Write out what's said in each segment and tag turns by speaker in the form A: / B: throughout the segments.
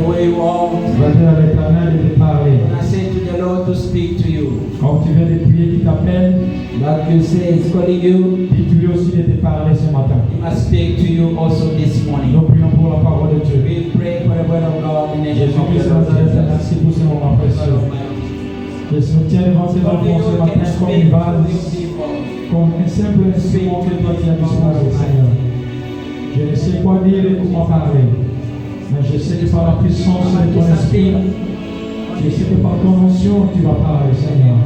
A: way you are.
B: Tu vas dire à l'Éternel de te parler.
A: When I say to the Lord to speak to you,
B: Comme tu viens de prier qui t'appelle,
A: that you say is calling you,
B: dis-lui aussi de te parler ce matin.
A: He must speak to you also this morning.
B: Nous prions pour la parole de Dieu.
A: We pray for the word of God in the name of
B: Jésus-Christ,
A: the Lord Jesus.
B: merci pour ce moment précieux. Je soutiens devant tes enfants ce matin comme une vase, comme un simple instrument que toi tu as disposé, Seigneur. Je ne sais quoi dire et comment parler, mais je sais que par la puissance de ton esprit, je sais que par ton onction tu vas parler, Seigneur.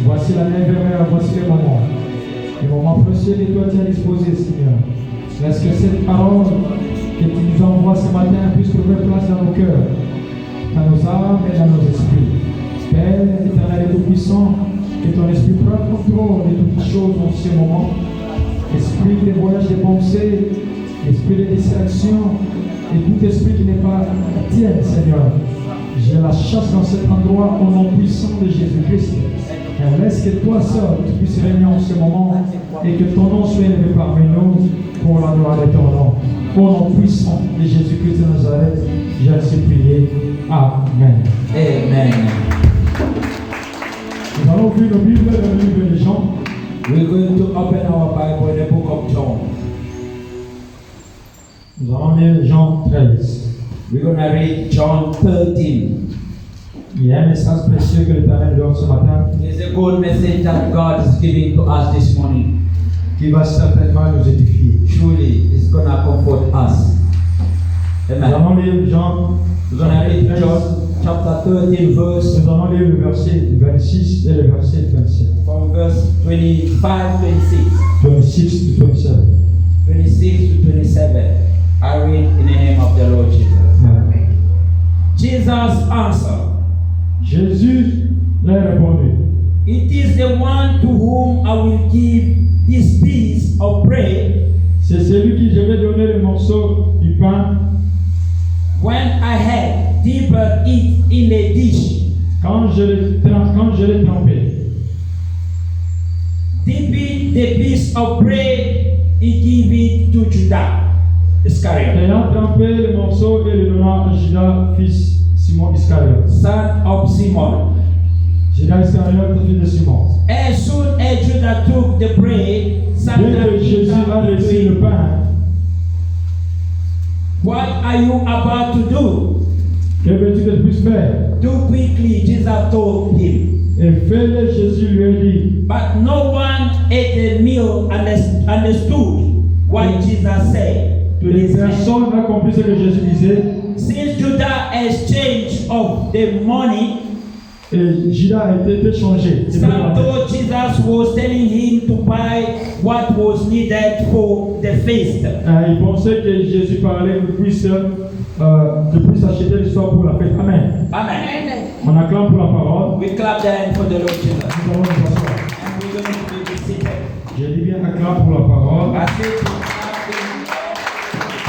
B: Voici la 9e heure, voici le moment précieux que toi tu as disposé, Seigneur. Laisse que cette parole que tu nous envoies ce matin puisse trouver place dans nos cœurs, dans nos âmes et dans nos esprits. Père éternel et tout-puissant, que ton esprit prenne contrôle de toutes choses en ce moment. Esprit de voyage de pensée, esprit de distraction, et tout esprit qui n'est pas tien, Seigneur. Je la chasse dans cet endroit au nom puissant de Jésus-Christ. Et laisse que toi seul tu puisses régner en ce moment et que ton nom soit élevé parmi nous pour la gloire de ton nom. Au nom puissant de Jésus-Christ de Nazareth, j'ai ainsi prié. Amen.
A: Amen.
B: Nous allons ouvrir nos Bibles dans le livre de Jean.
A: We're going to open our Bible in the book of John.
B: Nous allons lire Jean 13.
A: We're going to read John 13.
B: Il y a un message précieux que l'Éternel donne ce matin
A: It's a good message that God is giving to us this morning.
B: qui va certainement nous édifier.
A: Truly, it's going to comfort us.
B: Nous
A: Amen.
B: allons lire Jean
A: We're going to read John chapter 13, verse
B: Nous allons lire le verset 26 et le verset 27.
A: from verse 25, 26,
B: 26 to 27.
A: 26 to 27. I read in the name of the Lord Jesus.
B: Amen.
A: Jesus answered,
B: Jésus leur répondit,
A: "It is the one to whom I will give this piece of bread
B: c'est celui qui je vais donner le morceau du pain
A: when I had dipped it in a dish."
B: quand je l'ai trempé.
A: Dipping the piece of bread, he gave it to Judas Iscariot,
B: Ayant trempé le morceau et le donnant à Judas, fils Simon Iscariot.
A: son of Simon.
B: Judas Iscariot, fils de Simon.
A: As soon as Judas took the bread,
B: Dès
A: Satan
B: que Jésus a laissé le pain,
A: "What are you about to do?"
B: que veux-tu que je puisse faire?
A: Do quickly, Jesus told him.
B: Et fais-le, Jésus lui a dit.
A: But no one at the meal understood what Jesus said to
B: Les
A: this man.
B: personnes ont compris ce que Jésus disait.
A: Since Judas exchange of the money,
B: Et Judas a été changé.
A: some thought Jesus was telling him to buy what was needed for the feast.
B: Il pensait que Jésus parlait qu'il puisse acheter l'histoire pour la fête. Amen.
A: Amen.
B: On acclame pour la parole.
A: We clap the hand for the Lord Jesus.
B: Nous allons nous asseoir.
A: And we're going to be seated.
B: Je dis bien acclame pour la parole.
A: I say to clap in-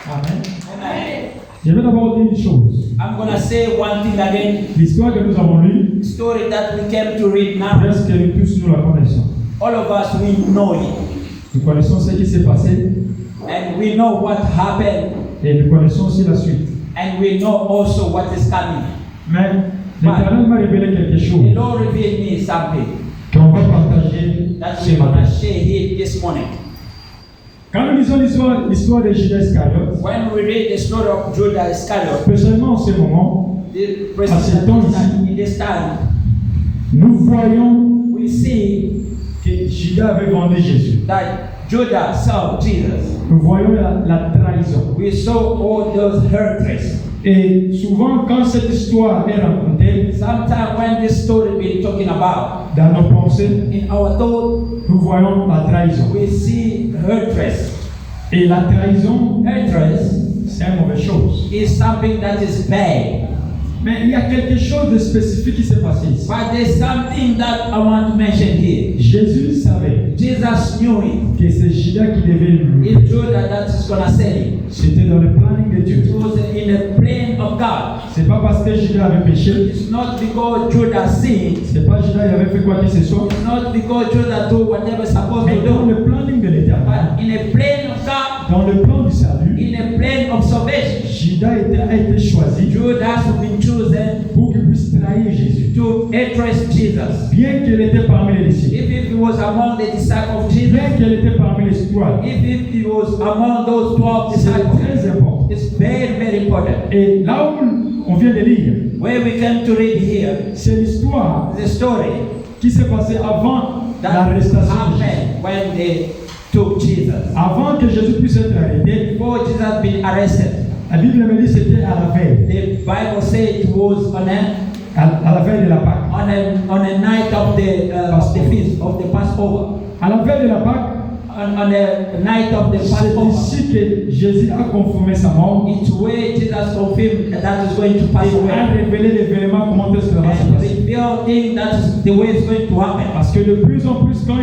B: Amen.
A: Amen.
B: Je vais d'abord dire une chose.
A: I'm going to say one thing again.
B: L'histoire que nous avons lue,
A: Story that we came to read now.
B: presque nous tous nous la connaissons.
A: All of us, we know it.
B: Nous connaissons ce qui s'est passé
A: And we know what happened.
B: et nous connaissons aussi la suite.
A: And we know also what is coming.
B: Mais l'Éternel m'a révélé quelque
A: The
B: chose
A: Lord revealed me something
B: qu'on va partager
A: that
B: ce
A: we're going
B: matin.
A: to share here this morning.
B: Quand nous lisons l'histoire de Judas Iscariot,
A: When we read the story of Judas Iscariot,
B: spécialement en ce moment,
A: the president in this time,
B: nous voyons
A: we see
B: que Judas avait vendu Jésus.
A: that Judas sold Jesus.
B: Nous voyons la trahison.
A: We saw all those heretics.
B: Et souvent, quand cette histoire est racontée
A: Sometimes when this story been talking about,
B: dans nos pensées,
A: in our thought,
B: nous voyons la trahison.
A: we see heretics.
B: Et la trahison,
A: Heretics
B: c'est une mauvaise chose.
A: is something that is bad.
B: Mais il y a quelque chose de spécifique qui s'est passé ici.
A: But there's something that I want to mention here.
B: Jésus savait
A: Jesus knew it.
B: que c'est Judas qui devait lui.
A: It's true that is going to sell him.
B: C'était dans le planning de Dieu.
A: It was in the plan of God.
B: C'est pas parce que Judas avait péché.
A: It's not because Judas sinned.
B: C'est pas Judas qui avait fait quoi que ce soit.
A: It's not because Judas do whatever he's supposed
B: Mais
A: to
B: dans
A: do.
B: le planning de l'Éternel,
A: But in the plan of God,
B: Dans le plan du salut,
A: in a plan of salvation,
B: Judas a été choisi
A: Judas has been chosen
B: pour qu'il puisse trahir Jésus.
A: to interest Jesus.
B: Bien qu'il était parmi les disciples,
A: If he was among the disciples of Jesus,
B: bien qu'il était parmi les squads,
A: if he was among those 12
B: c'est
A: disciples,
B: très important.
A: it's very, very important.
B: Et là où on vient de lire,
A: Where we come to read here,
B: c'est l'histoire
A: the story
B: qui s'est passée avant
A: that
B: l'arrestation de Jésus.
A: happened when they took Jesus.
B: Avant que Jésus puisse être arrêté,
A: Before Jesus been arrested,
B: la Bible me dit que c'était à la veille,
A: the Bible said it was on
B: à la veille de la Pâque.
A: a night of the feast of the Passover.
B: À la veille de la Pâque,
A: On the night of the
B: c'est
A: Passover,
B: ici que Jésus a confirmé sa mort
A: it's where Jesus confirmed that is going to pass
B: et a
A: away.
B: révélé l'événement, comment est-ce que ça va se
A: And
B: passer.
A: revealed thing that is the way it's going to happen.
B: Parce que de plus en plus, quand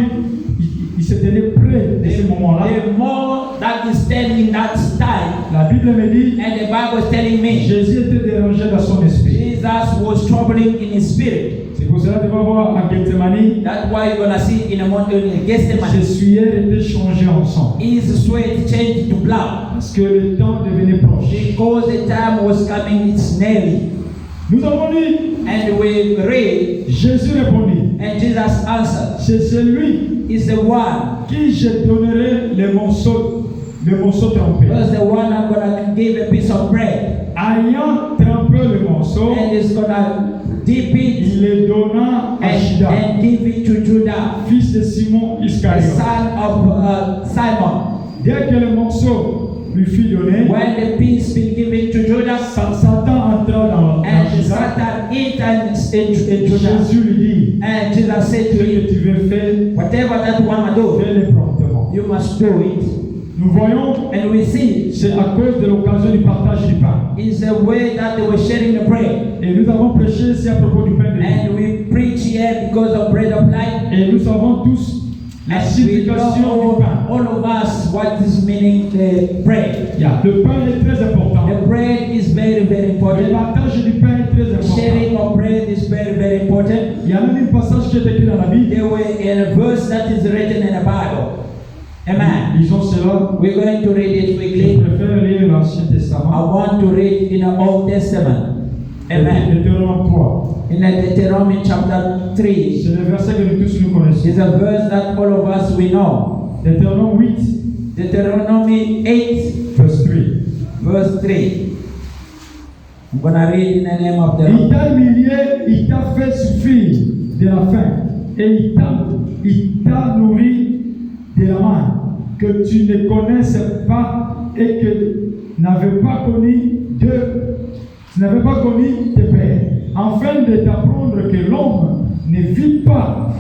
B: il se tenait près de ce moment-là,
A: The more that is standing that time,
B: la Bible me dit
A: and the Bible is telling me,
B: Jésus était dérangé dans son esprit.
A: Jesus was troubling in his spirit.
B: C'est pour cela que tu vas voir en Gethsemane,
A: That's why you're gonna see in a mountain in
B: ses
A: Gethsemane,
B: suaires étaient changées en sang.
A: his sweat changed to blood
B: Parce que le temps devenait proche.
A: because the time was coming. It's nearly,
B: Nous avons lu,
A: and we read,
B: Jésus répondit,
A: and Jesus answered,
B: c'est celui
A: "Is the one,
B: qui je donnerai le morceau trempé.
A: was the one I'm gonna give a piece of bread,
B: Ayant trempé le morceau,
A: and is gonna dip it
B: il le donna à Judas,
A: and give it to Judah,
B: fils de Simon
A: the
B: Iscariote.
A: son of Simon."
B: Dès que le morceau lui fut donné,
A: When the piece been given to Judah,
B: Satan entra dans
A: and
B: Judas.
A: Satan entered in Judah,
B: Jésus lui dit,
A: and Jesus said
B: ce
A: to
B: que
A: him,
B: tu veux faire,
A: "Whatever that you wanna do,
B: fais-le promptement.
A: you must do it."
B: Nous voyons,
A: And we see
B: c'est à cause de l'occasion du partage du pain.
A: is the way that they were sharing the bread.
B: Et nous avons prêché ici à propos du pain de vie.
A: And we preach here because of bread of life.
B: Et nous savons tous la
A: And we
B: signification
A: know
B: du pain.
A: all of us what is meaning the bread.
B: Yeah, le pain est très important.
A: The bread is very, very
B: Le
A: important.
B: partage du pain est très important.
A: Sharing of bread is very, very important.
B: Il y a même un passage qui est écrit dans la Bible.
A: There were in a verse that is written in the Bible. Amen.
B: Lisons cela.
A: We're going to read it
B: Je
A: quickly.
B: préfère lire l'Ancien
A: I
B: Testament.
A: want to read in the Old Testament. Amen.
B: Deutéronome 3.
A: In Deuteronomy chapter 3,
B: C'est le verset que nous tous nous connaissons.
A: is a verse that all of us we know.
B: Deutéronome 8,
A: Deuteronomy 8,
B: verse 3.
A: verse 3. I'm going to read in the name of the
B: Il
A: Lord.
B: t'a humilié, il t'a fait souffrir de la faim, et il t'a nourri de la main que tu ne connaissais pas et que n'avais pas connu tes pères, afin de t'apprendre que l'homme ne vit pas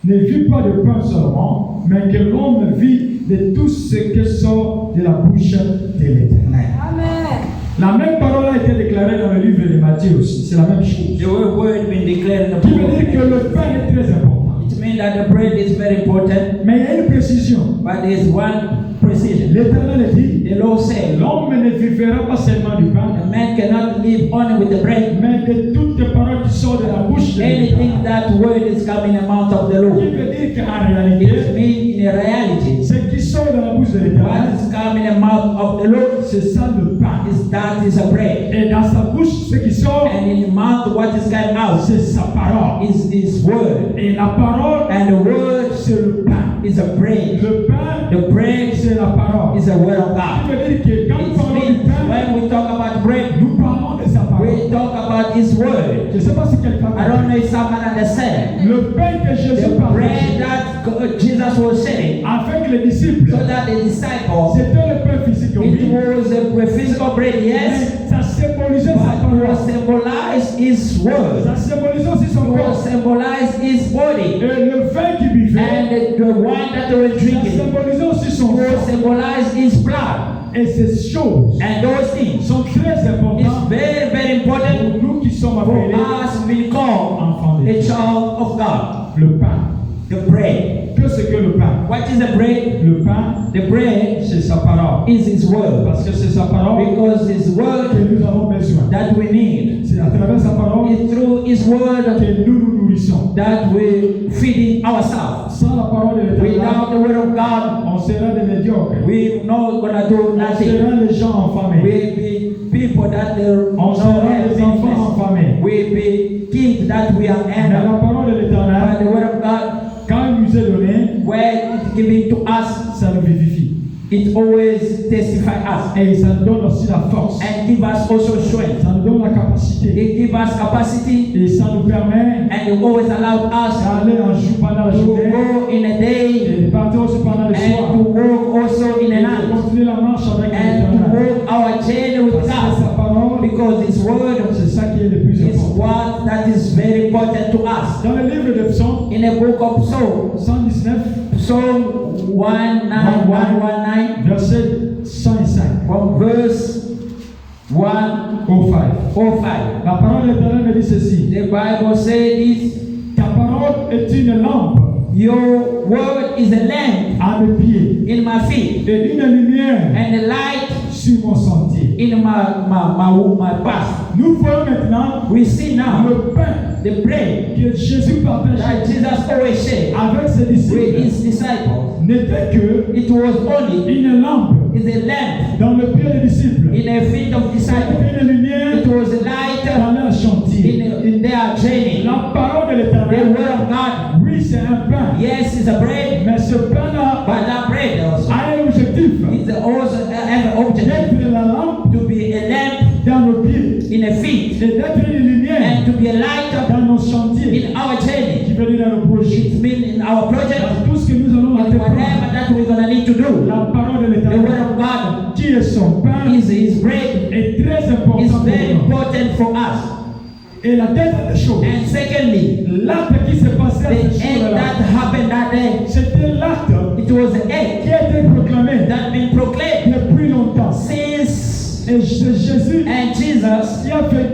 B: de pain seulement, mais que l'homme vit de tout ce qui sort de la bouche de l'Éternel.
C: Amen.
B: La même parole a été déclarée dans le livre de Matthieu aussi, c'est la même chose.
A: The word been declared in the
B: Qui veut dire que
A: book.
B: le pain est très important.
A: It means that the bread is very important,
B: Mais il y a une précision.
A: but there's one precision.
B: L'Éternel dit,
A: The Lord said,
B: l'homme ne vivra pas seulement du pain,
A: a man cannot live only with the bread.
B: mais de toutes les paroles qui sortent de la bouche de
A: Anything
B: l'Éternel.
A: that word is coming in the mouth of the
B: Qui
A: Lord.
B: veut dire qu'en
A: It
B: réalité,
A: means in reality,
B: ce qui sort de la bouche de l'Éternel,
A: what is coming in the mouth of the Lord
B: c'est ça le pain.
A: that is a bread.
B: Et dans sa bouche, ce qui sort,
A: And in the mouth, what is coming out
B: c'est sa parole.
A: is His word.
B: Et la parole,
A: And the word
B: c'est le pain.
A: is a bread.
B: Le pain,
A: The bread
B: c'est la parole.
A: is the word of
B: Qui
A: God.
B: veut dire que quand nous
A: It
B: parlons du
A: means
B: pain,
A: when we talk about bread,
B: nous parlons de sa parole.
A: we talk about His word.
B: Je ne sais pas si quelqu'un
A: I don't know if someone understands.
B: le pain que Jésus
A: The
B: partageait
A: bread that Jesus was sharing,
B: avec les disciples,
A: so that the disciples,
B: c'était le pain physique,
A: it
B: oui.
A: was a physical bread, yes,
B: Mais ça symbolisait sa
A: but it
B: parole.
A: was symbolized His word.
B: Ça symbolisait aussi son
A: It was
B: corps.
A: symbolized His body.
B: Et le vin qu'il buvait,
A: And the wine that they were
B: ça
A: drinking
B: symbolisait aussi son
A: was
B: sang.
A: symbolized His blood.
B: Et ces choses
A: And those things
B: sont très
A: is
B: importantes
A: very, very important
B: pour nous qui sommes
A: for
B: appelés
A: us being called
B: enfants de
A: a
B: Dieu.
A: child of God.
B: Le pain.
A: The bread.
B: Que c'est que le pain?
A: What is the bread?
B: Le pain,
A: The bread
B: c'est sa parole.
A: is His word.
B: Parce que c'est sa parole
A: Because His
B: que
A: word
B: nous avons besoin.
A: that we need.
B: C'est à travers sa parole
A: It's through His word
B: que nous nous nourrissons.
A: that we feeding ourselves.
B: Sans la parole de l'Éternel,
A: Without the word of God,
B: on sera des médiocres.
A: we're not gonna do
B: On
A: nothing.
B: sera des gens enfamés.
A: We be people that they
B: On
A: don't
B: sera
A: have
B: des enfants
A: business.
B: enfamés.
A: We be kids that we are
B: Mais la
A: animal.
B: parole de
A: But
B: l'Éternel,
A: the word of God,
B: quand il nous est donné,
A: where it's given to us,
B: ça nous vivifie.
A: it always testifies us
B: Et ça nous donne aussi la force.
A: and give us also strength.
B: Ça nous donne la capacité.
A: It gives us capacity
B: Et ça nous permet
A: and it always allows us
B: d'aller en jour pendant la
A: to
B: journée
A: go in a day
B: et de partir aussi pendant le
A: and
B: soir.
A: to walk also in
B: Et
A: a
B: de
A: night
B: continuer la marche avec
A: and to
B: l'Éternel.
A: walk our journey with
B: Parce que sa
A: God,
B: parole,
A: because His word
B: c'est ça qui est le plus
A: is
B: important.
A: what that is very important to us.
B: Dans le livre de Psaume
A: In the book of Psalm,
B: 119,
A: Psalm 119,
B: verset 105
A: from verse 105.
B: au 5. La parole de l'Éternel me dit ceci.
A: The Bible says this,
B: Ta parole est une lampe
A: your word is a lamp
B: à mes pieds
A: in my feet
B: et une lumière
A: and a light
B: sur mon sentier.
A: in my path.
B: Nous voyons maintenant
A: We see now
B: le pain
A: the bread
B: que Jésus
A: that
B: partageait
A: Jesus always shared
B: avec ses
A: with
B: disciples
A: His disciples.
B: n'était que
A: It was only
B: une lampe
A: is a lamp
B: dans le pied des disciples
A: in the feet of disciples.
B: et une lumière
A: It was a light
B: dans leur chantier.
A: in their journey.
B: La parole de
A: The
B: l'Éternel,
A: word of God,
B: oui, c'est un pain,
A: yes, it's a bread,
B: mais ce pain-là
A: but that bread also
B: a un objectif
A: is also have an object
B: d'être la lampe
A: to be a lamp
B: dans nos pieds
A: in a feet
B: et d'être une lumière
A: and to be a light
B: dans nos chantiers,
A: in our journey.
B: qui veut dire dans nos projets.
A: It means in our project,
B: Dans tout ce que nous allons
A: in
B: entreprendre,
A: whatever that we're gonna need to do.
B: la parole de
A: The word
B: l'Éternel,
A: of God
B: qui est son pain,
A: is His bread,
B: est très
A: is
B: important pour
A: very
B: nous.
A: important for us.
B: Et la deuxième des choses,
A: And secondly,
B: l'acte qui s'est passé à
A: the
B: ce
A: egg
B: jour-là,
A: that happened that day,
B: c'était l'acte
A: it was the egg
B: qui a été proclamé
A: that been proclaimed
B: depuis longtemps.
A: since,
B: Et c'est Jésus
A: and Jesus,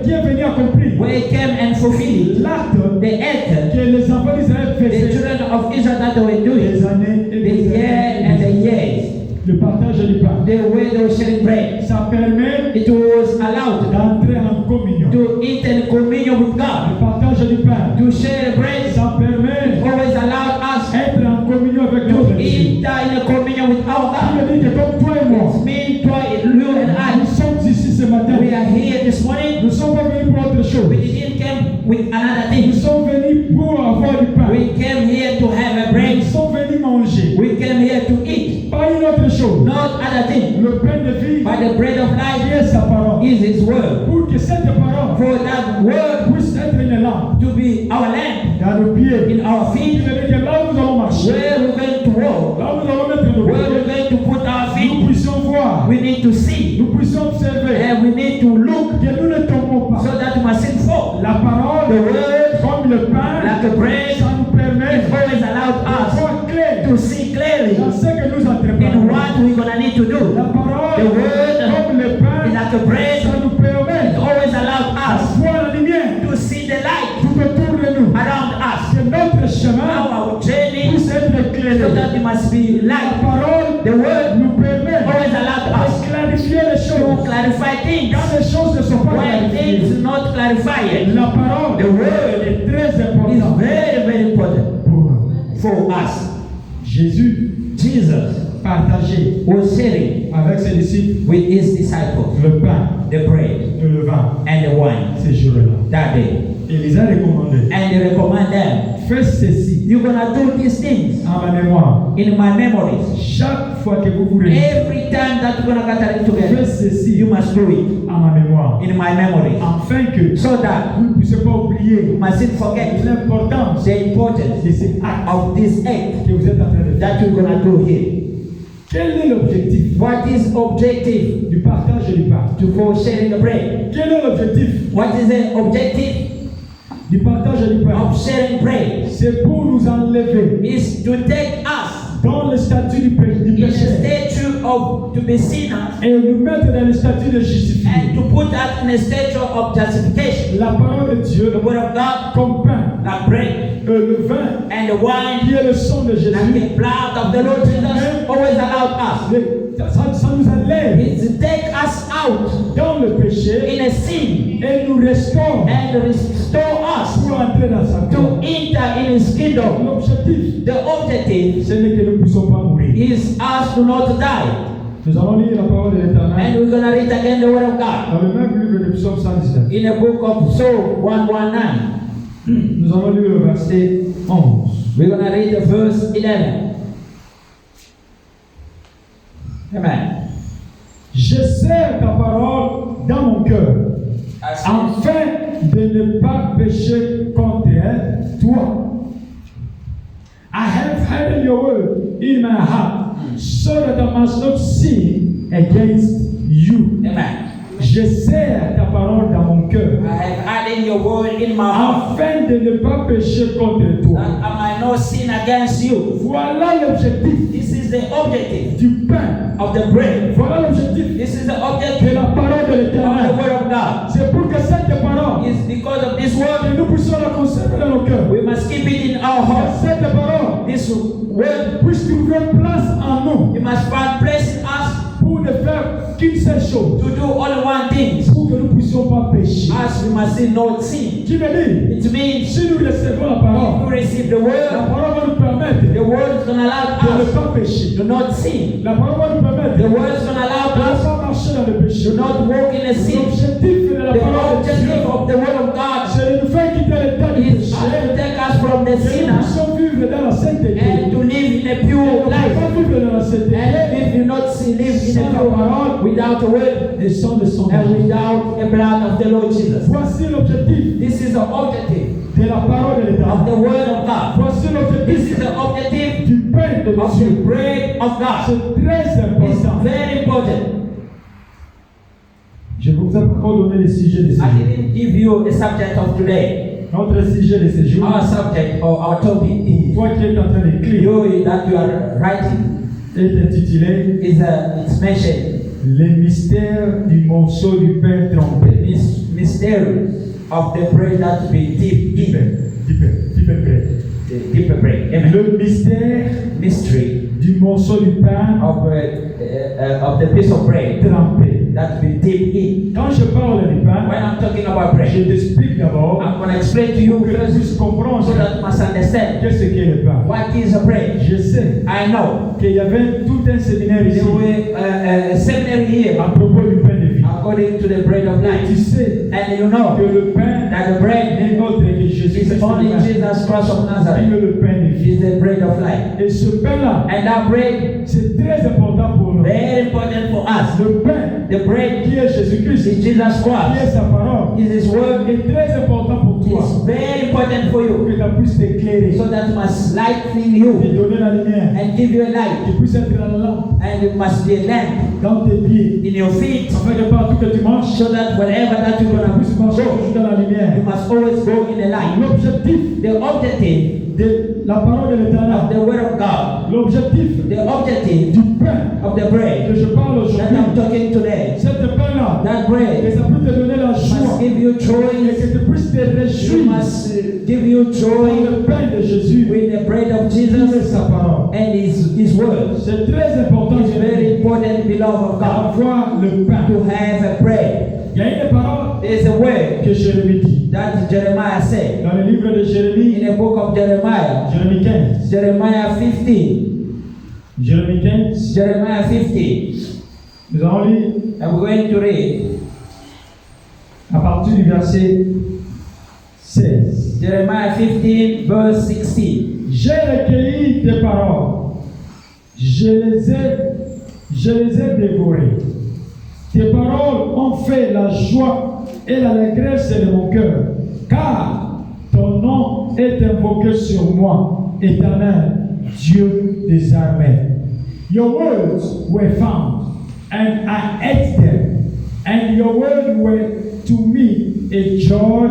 B: qui est venu accomplir
A: where He came and fulfilled
B: l'acte
A: the egg
B: que les enfants d'Israël
A: the
B: faisaient
A: children of Israel that they were doing,
B: des années et
A: the
B: des
A: year and the
B: années.
A: years,
B: Le partage du pain,
A: the way they were sharing bread.
B: ça permet
A: It was allowed
B: d'entrer en communion.
A: to eat in communion with God,
B: Le partage du pain,
A: to share bread.
B: ça permet
A: Always allowed us
B: d'être en communion avec notre
A: to
B: Dieu.
A: eat in a communion with our
B: Ça
A: God.
B: veut dire que comme toi et moi,
A: It's me, you and
B: nous
A: I.
B: sommes ici ce matin.
A: We are here this morning.
B: Nous ne sommes pas venus pour autre chose.
A: We didn't come with another
B: Nous
A: thing.
B: sommes venus pour avoir du pain.
A: We came here to have a
B: Nous
A: bread.
B: sommes venus manger.
A: We came here to eat,
B: Pas une autre chose.
A: not other thing.
B: Le pain de vie
A: But the bread of
B: qui
A: life
B: est sa parole.
A: is His word.
B: Pour que cette parole
A: For that word
B: puisse être une lampe
A: to be our lamp
B: dans nos pieds.
A: in our
B: Il
A: feet,
B: veut dire que là où nous allons marcher,
A: where we're going to walk,
B: là où nous allons mettre nos
A: where we're
B: pieds,
A: going to put our
B: nous
A: feet.
B: puissions voir,
A: We need to see
B: nous puissions observer,
A: and we need to look
B: que nous ne tombons pas.
A: so that we mustn't fall.
B: La parole,
A: The word,
B: comme le pain,
A: like the bread,
B: ça nous permet
A: it always allowed
B: de
A: us
B: voir clair
A: to see clearly
B: dans ce que nous
A: in
B: entreprenons.
A: what we're gonna need to do.
B: La parole,
A: The word,
B: comme le pain,
A: like the bread,
B: ça nous permet
A: it always allowed us
B: de voir la lumière
A: to see the light
B: tout autour de nous.
A: around us.
B: Que notre chemin
A: Our journey,
B: puisse être
A: so
B: éclairé.
A: that it must be
B: La
A: light.
B: parole
A: The word
B: nous permet
A: always allowed us
B: de clarifier les
A: to
B: choses.
A: clarify things.
B: Quand les choses ne sont pas
A: When things
B: clarifiées,
A: not clarified,
B: la parole
A: the word
B: est très
A: is
B: importante
A: very, very important
B: pour nous.
A: for us.
B: Jésus
A: Jesus
B: partageait
A: was sharing
B: avec ses disciples
A: with His disciples
B: le pain
A: the bread
B: et le vin
A: and the wine
B: ces jours-là.
A: that day.
B: Et les a recommandés.
A: And He recommend them,
B: Faites ceci
A: you're gonna do these things
B: en ma mémoire.
A: in my memories.
B: Chaque fois que vous vous réunissez,
A: Every time that you're gonna gather
B: faites
A: together,
B: ceci
A: you must do it
B: en ma mémoire.
A: in my memories,
B: Afin que
A: so that
B: vous ne puissiez pas
A: you
B: oublier
A: mustn't forget
B: l'importance
A: the importance
B: de ces actes
A: of this act
B: que vous êtes en train de faire.
A: that you're gonna do here.
B: Quel est l'objectif
A: What is objective
B: du partage du pain?
A: for sharing the bread?
B: Quel est l'objectif
A: What is the objective
B: du partage du pain?
A: of sharing bread?
B: C'est pour nous enlever
A: Is to take us
B: dans le statut du
A: in a
B: péché
A: statue of to be sinners
B: et nous mettre dans le statut de justifié.
A: and to put us in a statue of justification.
B: La parole de Dieu
A: The word of God,
B: comme pain
A: like bread,
B: le vin
A: and the wine
B: qui est le sang de
A: and
B: Jésus,
A: the blood of the Lord Jesus always allowed us.
B: ça nous enlève
A: It take us out
B: dans le péché
A: in a sin
B: et nous restaure
A: and restore us
B: pour entrer dans sa
A: to
B: gloire.
A: enter in His kingdom.
B: L'objectif,
A: The objective
B: ce n'est que nous ne puissions pas mourir.
A: is us to not die.
B: Nous allons lire la parole de l'Éternel
A: And we're going to read again the word of God
B: dans le même livre de Psaume 119.
A: in the book of Psalm 119.
B: Nous allons lire le verset 11.
A: We're going to read the verse 11. Amen.
B: Je serre ta parole dans mon cœur, afin de ne pas pécher contre toi. I have hidden your word in my heart, so that I must not sin against you.
A: Amen.
B: Je serre ta parole dans mon cœur,
A: I have added your word in my heart
B: afin de ne pas pécher contre toi.
A: that I might not sin against you.
B: Voilà l'objectif
A: This is the objective
B: du pain.
A: of the bread.
B: Voilà l'objectif
A: This is the
B: de
A: objective
B: la parole de
A: of the
B: l'Éternel.
A: word of God.
B: C'est pour que cette parole,
A: It's because of this
B: que
A: word
B: nous puissions la conserver dans nos cœurs.
A: we must keep it in our
B: Que
A: hearts.
B: cette parole
A: This word
B: puisse trouver place en nous
A: you must find place in us
B: pour ne faire qu'une seule chose,
A: to do only one thing.
B: pour que nous ne puissions pas pécher.
A: As we must not sin.
B: Qui veut dire,
A: It means
B: si nous recevons la
A: if
B: parole,
A: we receive the
B: la
A: word,
B: parole va nous permettre
A: the word is going to allow
B: de ne
A: us
B: pas pécher.
A: to not sin.
B: La parole va nous permettre
A: The
B: de
A: word is going to allow
B: ne
A: us
B: pas marcher dans le péché.
A: to not walk in a sin.
B: L'objectif de la
A: The
B: parole de Dieu,
A: objective of the word of God
B: c'est de nous faire quitter l'état du
A: is
B: péché.
A: to take us from the
B: Que nous
A: sinner
B: puissions vivre dans la sainteté.
A: and to live in a
B: Et
A: pure
B: on ne peut
A: life.
B: pas vivre dans la sainteté
A: And if you not sin, live in a pure life without a word
B: et sans le sang de
A: and
B: Jésus.
A: without the blood of the Lord Jesus.
B: Voici l'objectif
A: This is the objective
B: de la parole de
A: of
B: l'État.
A: the word of God.
B: Voici
A: This
B: l'objectif
A: is the objective
B: du pain de
A: of
B: Dieu.
A: the bread of God.
B: C'est très
A: It's
B: important.
A: very important.
B: Je vous ai encore donné le sujet de ce
A: I
B: jour.
A: didn't give you a subject of today.
B: Notre sujet de ce jour,
A: Our subject or our topic is
B: toi qui es en train d'écrire,
A: you that you are writing
B: est intitulé
A: is it's mentioned
B: Les mystères du morceau du pain
A: the
B: trempé.
A: mystery of the bread that be deep
B: Du
A: in
B: pain bread.
A: the deeper bread. Amen.
B: Le mystère
A: Mystery
B: du morceau du pain
A: of the piece of bread
B: trempé.
A: that be deep in.
B: Quand je parle du pain,
A: When I'm talking about
B: je
A: bread,
B: t'explique d'abord
A: I'm going to explain to you
B: pour que tu
A: first
B: puisses comprendre
A: so that you must understand
B: qu'est-ce qu'est le pain.
A: what is a bread.
B: Je sais
A: I know
B: qu'il y avait tout un séminaire ici
A: there were a seminary here
B: à propos du pain de vie.
A: according to the bread of
B: Tu
A: life,
B: sais
A: and you know
B: que le pain
A: that the bread
B: n'est autre que Jésus
A: is
B: Christ
A: only
B: lui-même.
A: Jesus Christ of
B: Il
A: Nazareth.
B: est le pain de vie.
A: Is the bread of life,
B: Et ce pain-là,
A: and that bread
B: c'est très important pour nous.
A: very important for us.
B: Le pain
A: The bread
B: qui est Jésus-Christ,
A: is Jesus
B: qui est
A: Christ.
B: sa parole,
A: Is His word.
B: est très important pour toi.
A: It's very important for
B: Pour
A: you,
B: que tu puisses t'éclairer,
A: so that must lighten
B: te
A: you
B: donner la lumière,
A: and give you a light,
B: que tu puisses être la lampe
A: and it must be a lamp
B: dans tes pieds,
A: in your feet,
B: afin que partout que tu marches,
A: so that wherever that
B: tu
A: you're gonna
B: puisses marcher toujours dans la
A: you
B: lumière.
A: must always go in the light.
B: L'objectif
A: The objective
B: de la parole de
A: of
B: l'Éternel,
A: the word of God,
B: l'objectif
A: the objective
B: du pain
A: of the
B: que
A: bread
B: je parle
A: that
B: aujourd'hui,
A: I'm talking today,
B: cette pain-là,
A: that
B: que
A: bread
B: ça peut te donner la
A: must
B: joie
A: give you
B: et
A: joy.
B: que tu puisses te
A: It
B: réjouir
A: must give you
B: dans
A: joy
B: le pain de Jésus
A: with the bread of
B: qui est
A: Jesus
B: sa parole.
A: and His word.
B: C'est très important
A: It's very important, beloved of God,
B: d'avoir le pain.
A: to have a bread.
B: Il y a une parole
A: There's a word
B: que Jérémie dit
A: that Jeremiah said
B: dans le livre de Jérémie,
A: in the book of Jeremiah,
B: Jérémie 15.
A: Jeremiah 15.
B: Jérémie 15.
A: Jeremiah 15.
B: Nous allons lire
A: I'm going to read
B: à partir du verset 16.
A: Jeremiah 15, verse 16.
B: J'ai recueilli tes paroles, je les ai dévorées. Tes paroles ont fait la joie et l'allégresse de mon cœur, car ton nom est invoqué sur moi, Éternel, Dieu des armées. Your words were found, and I ate them, and your words were to me a joy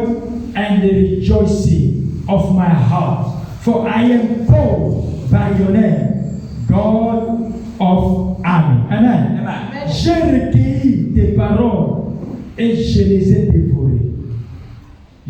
B: and the rejoicing of my heart. For I am called by your name, God of armies. Amen.
A: Amen.
B: J'ai recueilli tes paroles et je les ai dévorées.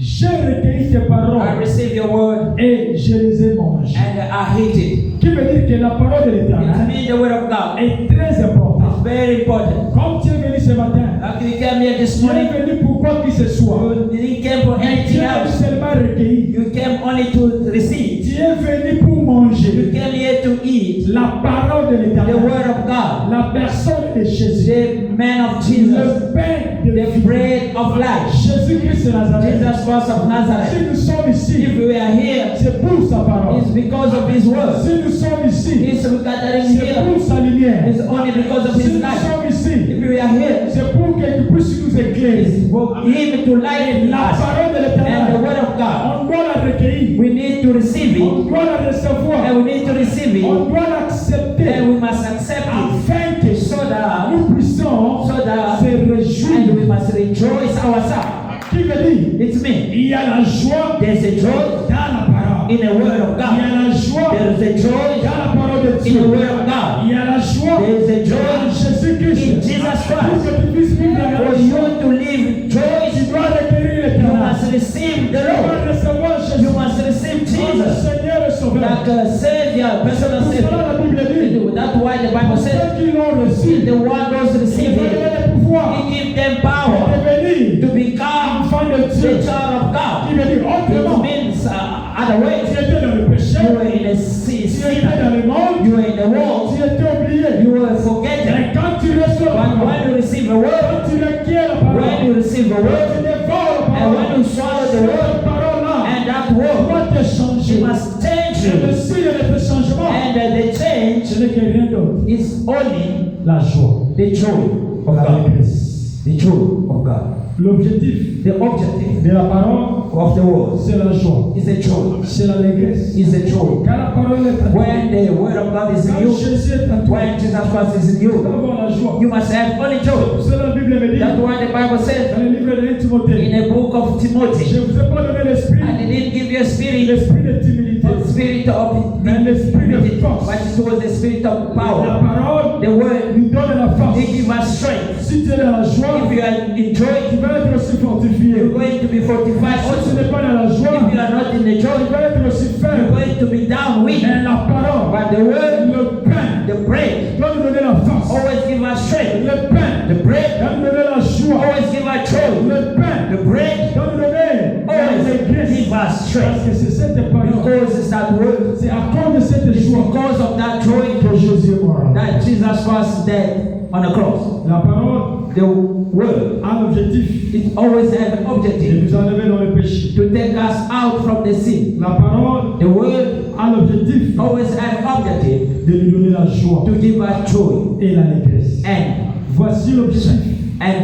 B: J'ai recueilli tes
A: I
B: paroles
A: received your word
B: et je les ai mangées.
A: and I hate it.
B: Qui veut dire que la parole de
A: It
B: l'Éternel
A: means the word of God.
B: est très importante.
A: It's very important.
B: Comme tu es venu ce matin,
A: After you came here this
B: tu es
A: morning,
B: venu pour quoi que ce soit.
A: you didn't come for
B: Mais tu
A: anything
B: es venu
A: else.
B: seulement recueillir.
A: You came only to receive.
B: Tu es venu pour
A: You
B: manger
A: came here to eat
B: la parole de
A: the
B: l'Éternel,
A: word of God,
B: la personne de Jésus,
A: the man of Jesus,
B: le pain de
A: the
B: vie.
A: bread of life,
B: Jésus-Christ de Nazareth.
A: Jesus Christ of
B: Si
A: Nazareth.
B: nous sommes ici,
A: If we are here,
B: c'est pour sa parole.
A: it's because of His word.
B: Si nous sommes ici,
A: It's gathering
B: c'est
A: here.
B: pour sa lumière.
A: It's only because of
B: Si
A: His
B: nous
A: life.
B: sommes ici,
A: If we are here,
B: c'est pour qu'il puisse nous éclairer.
A: it's for Him to lighten
B: La
A: us.
B: parole de
A: And the
B: l'Éternel,
A: word of God,
B: on doit la recueillir,
A: we need to receive it,
B: on doit la recevoir,
A: and we need to receive it,
B: on doit l'accepter
A: and we must accept it,
B: afin que
A: so that
B: nous puissions
A: so that
B: se
A: and we
B: réjouir.
A: must rejoice ourselves.
B: Qui veut dire,
A: It's me.
B: il y a la joie
A: There's a joy
B: dans la parole.
A: in the word of
B: Il y
A: God.
B: a la joie
A: There's a joy
B: dans la parole de
A: in the
B: Dieu.
A: word of God.
B: Il y a la joie
A: There's a
B: en
A: joy
B: Jésus-Christ.
A: in Jesus
B: Pour
A: Christ.
B: que tu puisses vivre dans
A: For
B: la
A: you
B: joie,
A: to live
B: tu
A: joy,
B: dois requérir
A: you
B: l'Éternel.
A: must receive the
B: Tu dois
A: Lord.
B: recevoir
A: You
B: Jésus,
A: must receive
B: notre
A: Jesus
B: Seigneur et Sauveur.
A: like a Savior, personal
B: Pour cela,
A: Savior.
B: la Bible dit,
A: That's why the Bible
B: pour
A: says,
B: ceux qui l'ont reçu,
A: the one those
B: il
A: receive
B: va
A: Him,
B: donner le pouvoir
A: He give them
B: de
A: power
B: devenir
A: to become
B: enfant de
A: the
B: Dieu.
A: child of God.
B: Qui veut dire autrement,
A: It means other
B: tu
A: ways.
B: étais dans le péché,
A: You were in a
B: tu étais
A: sin.
B: dans le monde,
A: You were in the world.
B: tu étais oublié.
A: You were forgotten.
B: Et quand tu reçois la
A: But
B: parole,
A: when you receive the word,
B: quand tu requiers la
A: when
B: parole,
A: you receive the
B: tu
A: word,
B: dévores la
A: and when
B: parole,
A: you swallow the word,
B: cette parole-là
A: and that word,
B: doit te changer.
A: it must change
B: Et le
A: you.
B: signe de ce changement,
A: And the change
B: ce n'est que rien d'autre.
A: is only
B: La joie,
A: the joy of
B: la
A: God.
B: allégresse.
A: The joy of God.
B: L'objectif
A: The objective
B: de la parole,
A: of the word
B: c'est la joie,
A: is a joy.
B: c'est l'allégresse.
A: Is a joy.
B: Car la parole est en toi.
A: When the word of God is in
B: Quand
A: you,
B: Jésus est en toi,
A: when Jesus Christ is in
B: tu dois
A: you,
B: avoir la joie.
A: you must have only joy.
B: Pour cela, la Bible me dit,
A: That's why the Bible says
B: dans le livre de 1 Timothée,
A: in the book of
B: je
A: Timothy,
B: ne vous ai pas donné l'esprit,
A: and He didn't give you a spirit,
B: l'esprit de timidité,
A: a spirit of
B: mais l'esprit de
A: timidity,
B: force.
A: but it was the spirit of
B: La
A: power.
B: parole
A: The word,
B: nous donne la force.
A: He gives us strength.
B: Si tu es dans la joie,
A: If you are in
B: tu
A: joy,
B: vas être aussi fortifié.
A: you're going to be fortified
B: Si tu
A: also.
B: n'es pas dans la
A: If you
B: joie,
A: are not in the
B: tu
A: joy,
B: vas être aussi
A: you're
B: faible.
A: going to be down weak.
B: Mais la parole,
A: But the word,
B: le pain,
A: the bread,
B: doit nous donner la force.
A: always give us strength.
B: Le pain,
A: The bread,
B: doit nous donner la joie.
A: always give us joy.
B: Le pain,
A: The bread,
B: doit nous donner la
A: always
B: allégresse.
A: give us
B: Parce
A: strength.
B: que c'est cette parole,
A: Because it's that word,
B: c'est à cause de cette
A: it's
B: joie
A: because of that joy
B: que Jésus est mort.
A: that Jesus was dead on the cross.
B: La parole
A: The word,
B: a l'objectif
A: it always has an
B: de
A: objective
B: nous enlever dans le péché.
A: to take us out from the sin.
B: La parole
A: The word
B: a l'objectif
A: always has an objective
B: de nous donner la joie
A: to give us joy.
B: et l'allégresse.
A: And
B: Voici l'objectif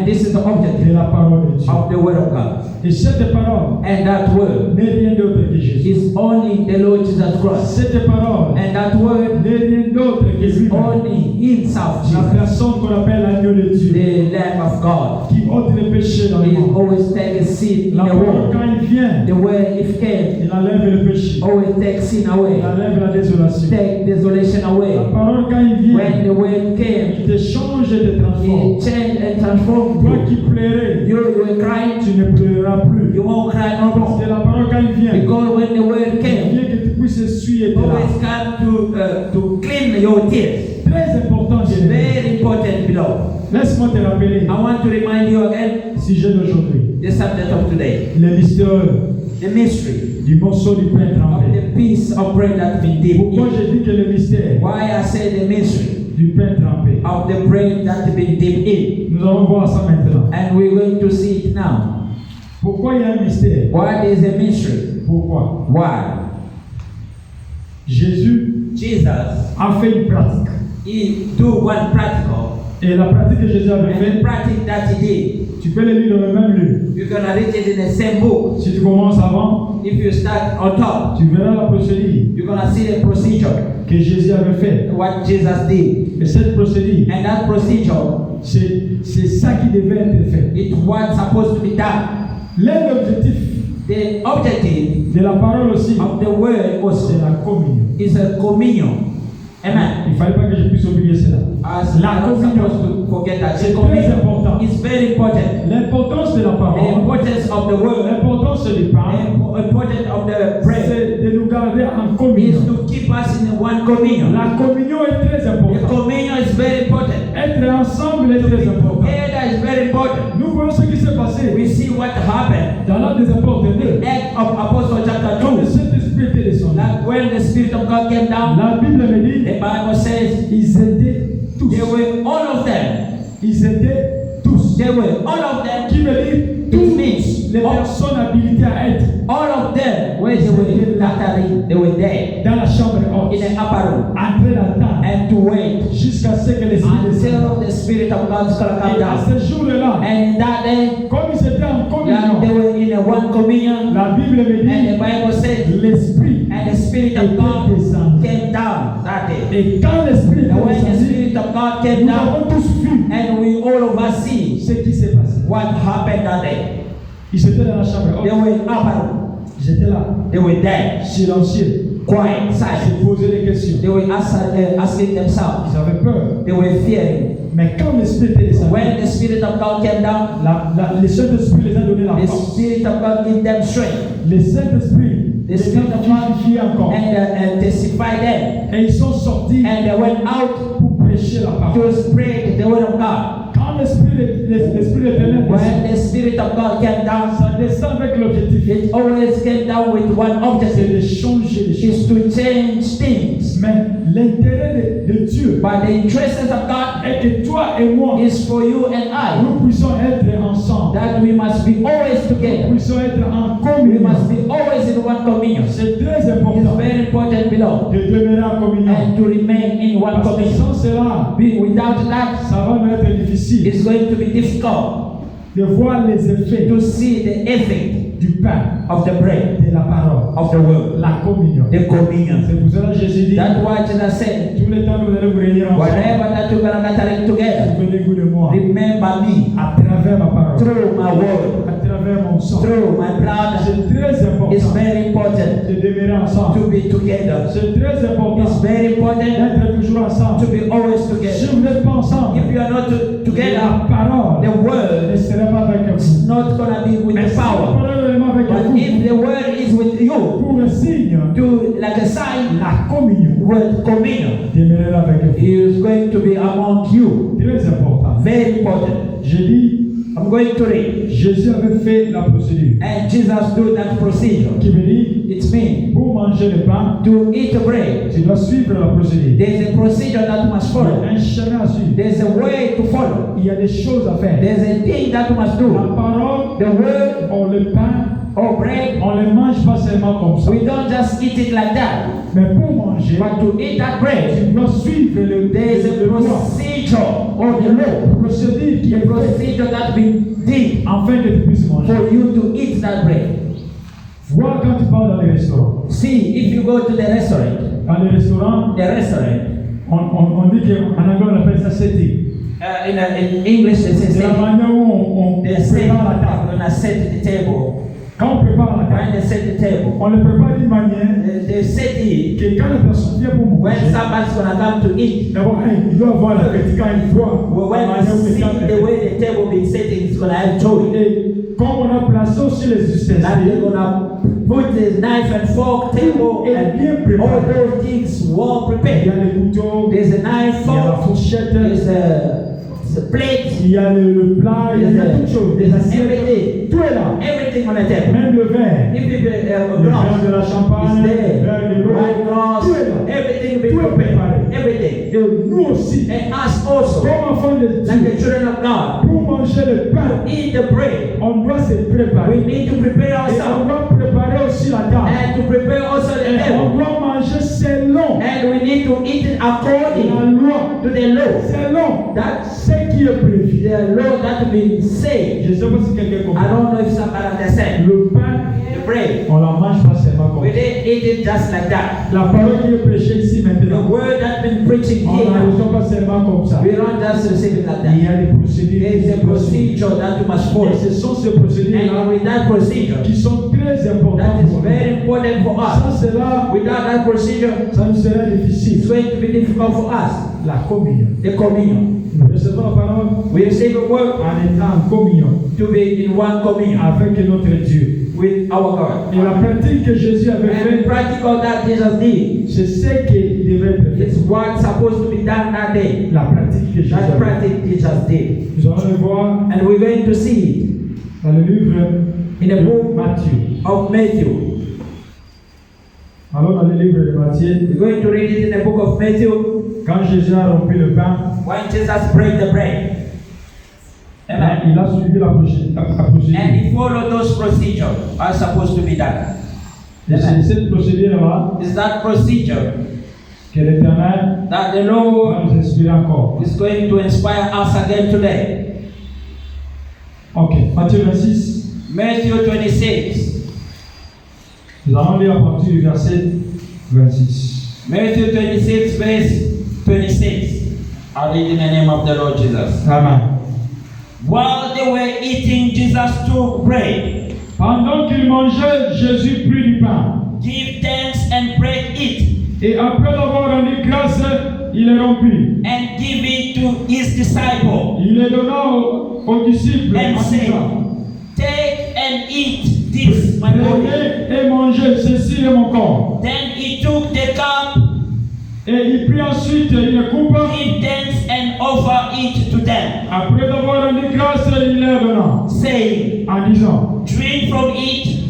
A: this is the
B: de
A: objective
B: la parole de Dieu.
A: of the word of God.
B: Et cette parole
A: And that word
B: n'est rien d'autre que Jésus.
A: is only the Lord Jesus Christ.
B: Cette parole
A: And that word
B: n'est rien d'autre que
A: is
B: lui.
A: only Himself,
B: La
A: Jesus,
B: personne qu'on appelle l'agneau de Dieu,
A: the Lamb of God.
B: qui ôte les péchés dans le
A: He
B: monde.
A: always takes sin in
B: La
A: the
B: parole,
A: world.
B: quand il vient,
A: The word, if came,
B: il enlève le péché.
A: always takes sin
B: Il
A: away,
B: enlève la désolation.
A: take desolation
B: La
A: away.
B: parole, quand il vient,
A: When the word came,
B: il te change et te transforme.
A: He changed and transformed
B: Toi
A: you.
B: qui pleurais,
A: You were crying,
B: tu ne pleureras plus.
A: you won't cry no
B: Parce
A: more.
B: que la parole, quand il vient,
A: Because when the word
B: il
A: came,
B: vient que tu puisses essuyer tes
A: always
B: larmes.
A: come to clean your tears.
B: Très important,
A: It's
B: bien-aimé.
A: very important, beloved.
B: Laisse-moi te rappeler,
A: I want to remind you again
B: sujet d'aujourd'hui,
A: the subject of today,
B: le mystère
A: the mystery
B: du morceau du pain
A: of
B: trempé.
A: the piece of bread that's been dipped
B: Pourquoi
A: in.
B: j'ai dit que le mystère
A: Why I say the mystery
B: du pain trempé?
A: of the bread that's been dipped in.
B: Nous allons voir ça maintenant.
A: And we're going to see it now.
B: Pourquoi il y a un mystère?
A: Why there's a mystery?
B: Pourquoi?
A: Why?
B: Jésus
A: Jesus,
B: a fait une pratique.
A: He do one practical.
B: Et la pratique que Jésus avait
A: And the
B: faite,
A: practice that He did,
B: tu peux le lire dans le même lieu.
A: you're going to read it in the same book.
B: Si tu commences avant,
A: If you start on top,
B: tu verras la procédure
A: you're going to see the procedure,
B: que Jésus avait faite.
A: what Jesus did.
B: Et cette procédure,
A: And that procedure,
B: c'est ça qui devait être fait.
A: it's what's supposed to be done.
B: L'un des objectifs
A: The objective
B: de la parole aussi,
A: of the word was
B: c'est la communion.
A: is a communion. Amen.
B: Il ne fallait pas que je puisse oublier cela.
A: As
B: La
A: I'm not
B: communion.
A: supposed to forget that.
B: C'est
A: The
B: très
A: communion
B: important.
A: is very important.
B: L'importance de la
A: The
B: parole,
A: importance of the word,
B: l'importance l'importance du pain,
A: the importance of the bread
B: c'est de nous garder en
A: is
B: communion.
A: to keep us in one communion.
B: La communion est très
A: The
B: importante.
A: communion is very important.
B: Être ensemble est très important.
A: Together is very important.
B: Nous voyons ce qui s'est passé
A: We see what happened.
B: dans l'Acte des Apôtres 2.
A: Act of Apostle chapter
B: Quand le
A: 2.
B: Saint-Esprit était descendu,
A: That when the Spirit of God came down,
B: la Bible me dit,
A: the Bible says
B: ils étaient tous.
A: they were all of them.
B: Ils étaient tous.
A: They were all of them.
B: Qui veut dire
A: It
B: toutes
A: means
B: les personnes habilitées à être
A: all of them where they were lattering, they were there
B: dans la chambre haute,
A: in the upper room
B: entrer d'attendre
A: and to wait
B: jusqu'à ce que les Esprit descendent.
A: until the Spirit of God is going to come
B: Et à
A: down.
B: ce jour-là,
A: And in that day,
B: comme ils étaient en
A: that they
B: communion,
A: were in a one communion,
B: la Bible me
A: and the
B: dit
A: Bible says,
B: l'Esprit
A: and the Spirit of God came down that day.
B: Et quand l'Esprit est
A: And when the
B: descendu,
A: Spirit of God came
B: nous
A: down,
B: avons tous vu
A: and we all of us see
B: ce qui s'est passé.
A: what happened that day.
B: Ils étaient dans la chambre
A: They
B: haute.
A: were in upper room.
B: Ils étaient là,
A: They were there,
B: silencieux.
A: quiet,
B: Ils
A: silent.
B: se posaient des questions.
A: They were asking themselves.
B: Ils avaient peur.
A: They were fearing.
B: Mais quand l'Esprit était descendu,
A: When the Spirit of God came down,
B: le Saint-Esprit les a donné la
A: the
B: force.
A: Spirit of God gave them strength
B: Le Saint-Esprit
A: The
B: les
A: Spirit
B: a
A: of God
B: vivifiés encore.
A: and testify them.
B: Et ils sont sortis
A: And they went out
B: pour prêcher la parole.
A: to spread the word of God.
B: Quand l'Esprit l'Éternel
A: When
B: descend,
A: the Spirit of God came down,
B: ça descend avec l'objectif
A: it always came down with one
B: c'est
A: objective,
B: de changer les choses.
A: is to change things.
B: Mais l'intérêt de Dieu
A: But the interests of God
B: est que toi et moi,
A: is for you and I,
B: nous puissions être ensemble.
A: that we must be always
B: Nous
A: together.
B: puissions être en
A: We
B: communion.
A: must be always in one communion.
B: C'est très
A: It's
B: important
A: very important, beloved,
B: de demeurer en communion.
A: and to remain in one
B: Parce que
A: communion.
B: sans cela,
A: Without that,
B: ça va nous être difficile
A: it's going to be difficult
B: de voir les effets
A: to see the effect
B: du pain,
A: of the bread,
B: de la parole,
A: of the word,
B: la communion.
A: the communion.
B: C'est pour cela que Jésus dit,
A: That's why Jesus said,
B: tous les temps que vous allez vous réunir ensemble,
A: whenever that you're going to gather together,
B: souvenez-vous de moi
A: remember me
B: à travers ma parole,
A: through my word,
B: à travers mon sang.
A: through my blood.
B: C'est très important
A: It's very important
B: de demeurer ensemble.
A: to be together.
B: C'est très important
A: It's very important
B: d'être toujours
A: to
B: ensemble.
A: be always
B: Si
A: together.
B: vous n'êtes pas ensemble,
A: If you are not together,
B: la parole
A: the word
B: ne sera pas avec vous.
A: is not going to be with
B: Mais
A: the
B: si la
A: power.
B: parole est vraiment avec
A: But
B: vous,
A: if the word is with you,
B: pour un signe,
A: to like a sign,
B: la communion
A: with communion,
B: demeurera avec vous.
A: he is going to be among you.
B: Très important.
A: Very important.
B: Je dis,
A: I'm going to read.
B: Jésus avait fait la procédure.
A: And Jesus do that procedure.
B: Qui veut dire,
A: It means
B: pour manger le pain,
A: to eat the bread.
B: tu dois suivre la procédure.
A: There's a procedure that you must
B: Il y a
A: follow.
B: un chemin à suivre.
A: There's a way to follow.
B: Il y a des choses à faire.
A: There's a thing that you must
B: La
A: do.
B: parole,
A: The word
B: on le pain,
A: or bread,
B: on ne le mange pas seulement comme ça.
A: we don't just eat it like that.
B: Mais pour manger,
A: But to eat that bread,
B: tu dois suivre
A: there's a
B: loi.
A: procedure or the law.
B: Procédure qui
A: The
B: est faite
A: procedure that we did
B: afin que tu puisses manger.
A: for you to eat that bread.
B: Vois quand tu pars dans les restaurants.
A: See, if you go to the restaurant,
B: Dans les restaurants, on dit qu'en anglais on appelle ça setting.
A: in English they say
B: C'est la
A: setting.
B: manière où on
A: They say
B: prépare la table.
A: when I set the table,
B: Quand on prépare la
A: when
B: table,
A: they set the table,
B: on le prépare d'une manière
A: they set it
B: que quand la personne vient pour
A: when
B: manger,
A: somebody's gonna come to eat.
B: d'abord il doit avoir l'appétit quand il voit
A: Well,
B: la
A: when
B: manière où
A: you
B: les
A: see
B: tables
A: the
B: est
A: way the table been setting, it's gonna have joy.
B: Et comme on a placé aussi les
A: That they're
B: ustensiles,
A: gonna put the knife and fork table and all those things well
B: il y
A: prepared.
B: a les couteaux,
A: There's a knife,
B: il y a la
A: fork,
B: fourchette,
A: there's a plate,
B: il y a le plat, il y a toutes choses, les assiettes,
A: everything,
B: tout est là.
A: everything on the table.
B: Même le verre,
A: If you
B: le verre
A: glass
B: de la champagne,
A: is
B: le
A: there,
B: verre de l'eau,
A: wine glass,
B: tout est là.
A: everything be
B: Tout est
A: prepared,
B: préparé.
A: everything.
B: Et nous aussi,
A: And us also,
B: comme enfants de
A: like the
B: Dieu,
A: children of God,
B: pour manger le pain,
A: eat the bread.
B: on doit se préparer.
A: We need to prepare
B: Et on
A: ourselves
B: doit préparer aussi la table.
A: and to prepare also the
B: Et on
A: table.
B: doit manger selon
A: And we need to eat it
B: la
A: according
B: loi,
A: to the law.
B: selon
A: That
B: ce qui est prévu.
A: the law that been said.
B: Je ne sais pas si quelqu'un
A: I
B: comprend.
A: don't know if somebody understand.
B: Le pain,
A: The bread,
B: on la mange pas seulement comme
A: we
B: ça.
A: didn't eat it just like that.
B: La parole qui est prêchée ici
A: The
B: maintenant,
A: word that been preaching
B: on ne la
A: here,
B: reçoit pas seulement comme ça.
A: we don't just receive it like
B: Il y
A: that.
B: a des procédures.
A: There is a procedure that you must follow.
B: Et ce sont ces procédures-là
A: And with that procedure,
B: qui sont très
A: that
B: importantes
A: is
B: pour nous.
A: very important for
B: Sans
A: us.
B: cela,
A: Without that procedure,
B: ça nous sera
A: it's
B: difficile.
A: going to be difficult for us.
B: La communion.
A: The communion.
B: Nous recevons la parole
A: We receive a word
B: en étant en communion
A: to be in one communion
B: avec notre Dieu.
A: with our God.
B: Et la pratique que Jésus avait
A: And
B: faite,
A: practical that Jesus did.
B: c'est ce qui devait être
A: It's
B: fait.
A: what's supposed to be done that day.
B: La pratique que Jésus
A: That
B: avait faite.
A: practice Jesus did.
B: Nous allons le voir
A: And we're going to see it
B: dans le livre
A: in the
B: de
A: book
B: Matthieu.
A: of Matthew.
B: Alors dans le livre de Matthieu,
A: We're going to read it in the book of Matthew
B: quand Jésus a rompu le pain,
A: when Jesus broke the bread. Amen.
B: il a suivi la
A: And
B: procédure.
A: he followed those procedures are supposed to be done.
B: Et c'est cette procédure-là
A: It's that procedure
B: que l'Éternel
A: that the Lord
B: va nous inspirer encore.
A: is going to inspire us again today.
B: Ok, Matthieu 26,
A: Matthew 26.
B: nous allons lire à partir du verset 26.
A: Matthew 26, verse 26. I read in the name of the Lord Jesus.
B: Amen.
A: While they were eating, Jesus took bread,
B: Pendant qu'il mangeait, Jésus prit du pain.
A: gave thanks and broke it,
B: Et après avoir rendu grâce, il le rompit.
A: and gave it to his disciples,
B: Il le donna aux disciples
A: and
B: en
A: said,
B: disant,
A: take and eat this, my body.
B: prenez et mangez, ceci est mon corps.
A: Then he took the cup,
B: Et il prit ensuite une coupe.
A: gave thanks, and offered it to them,
B: Après avoir rendu grâce, il le donna
A: saying,
B: en disant,
A: drink from it,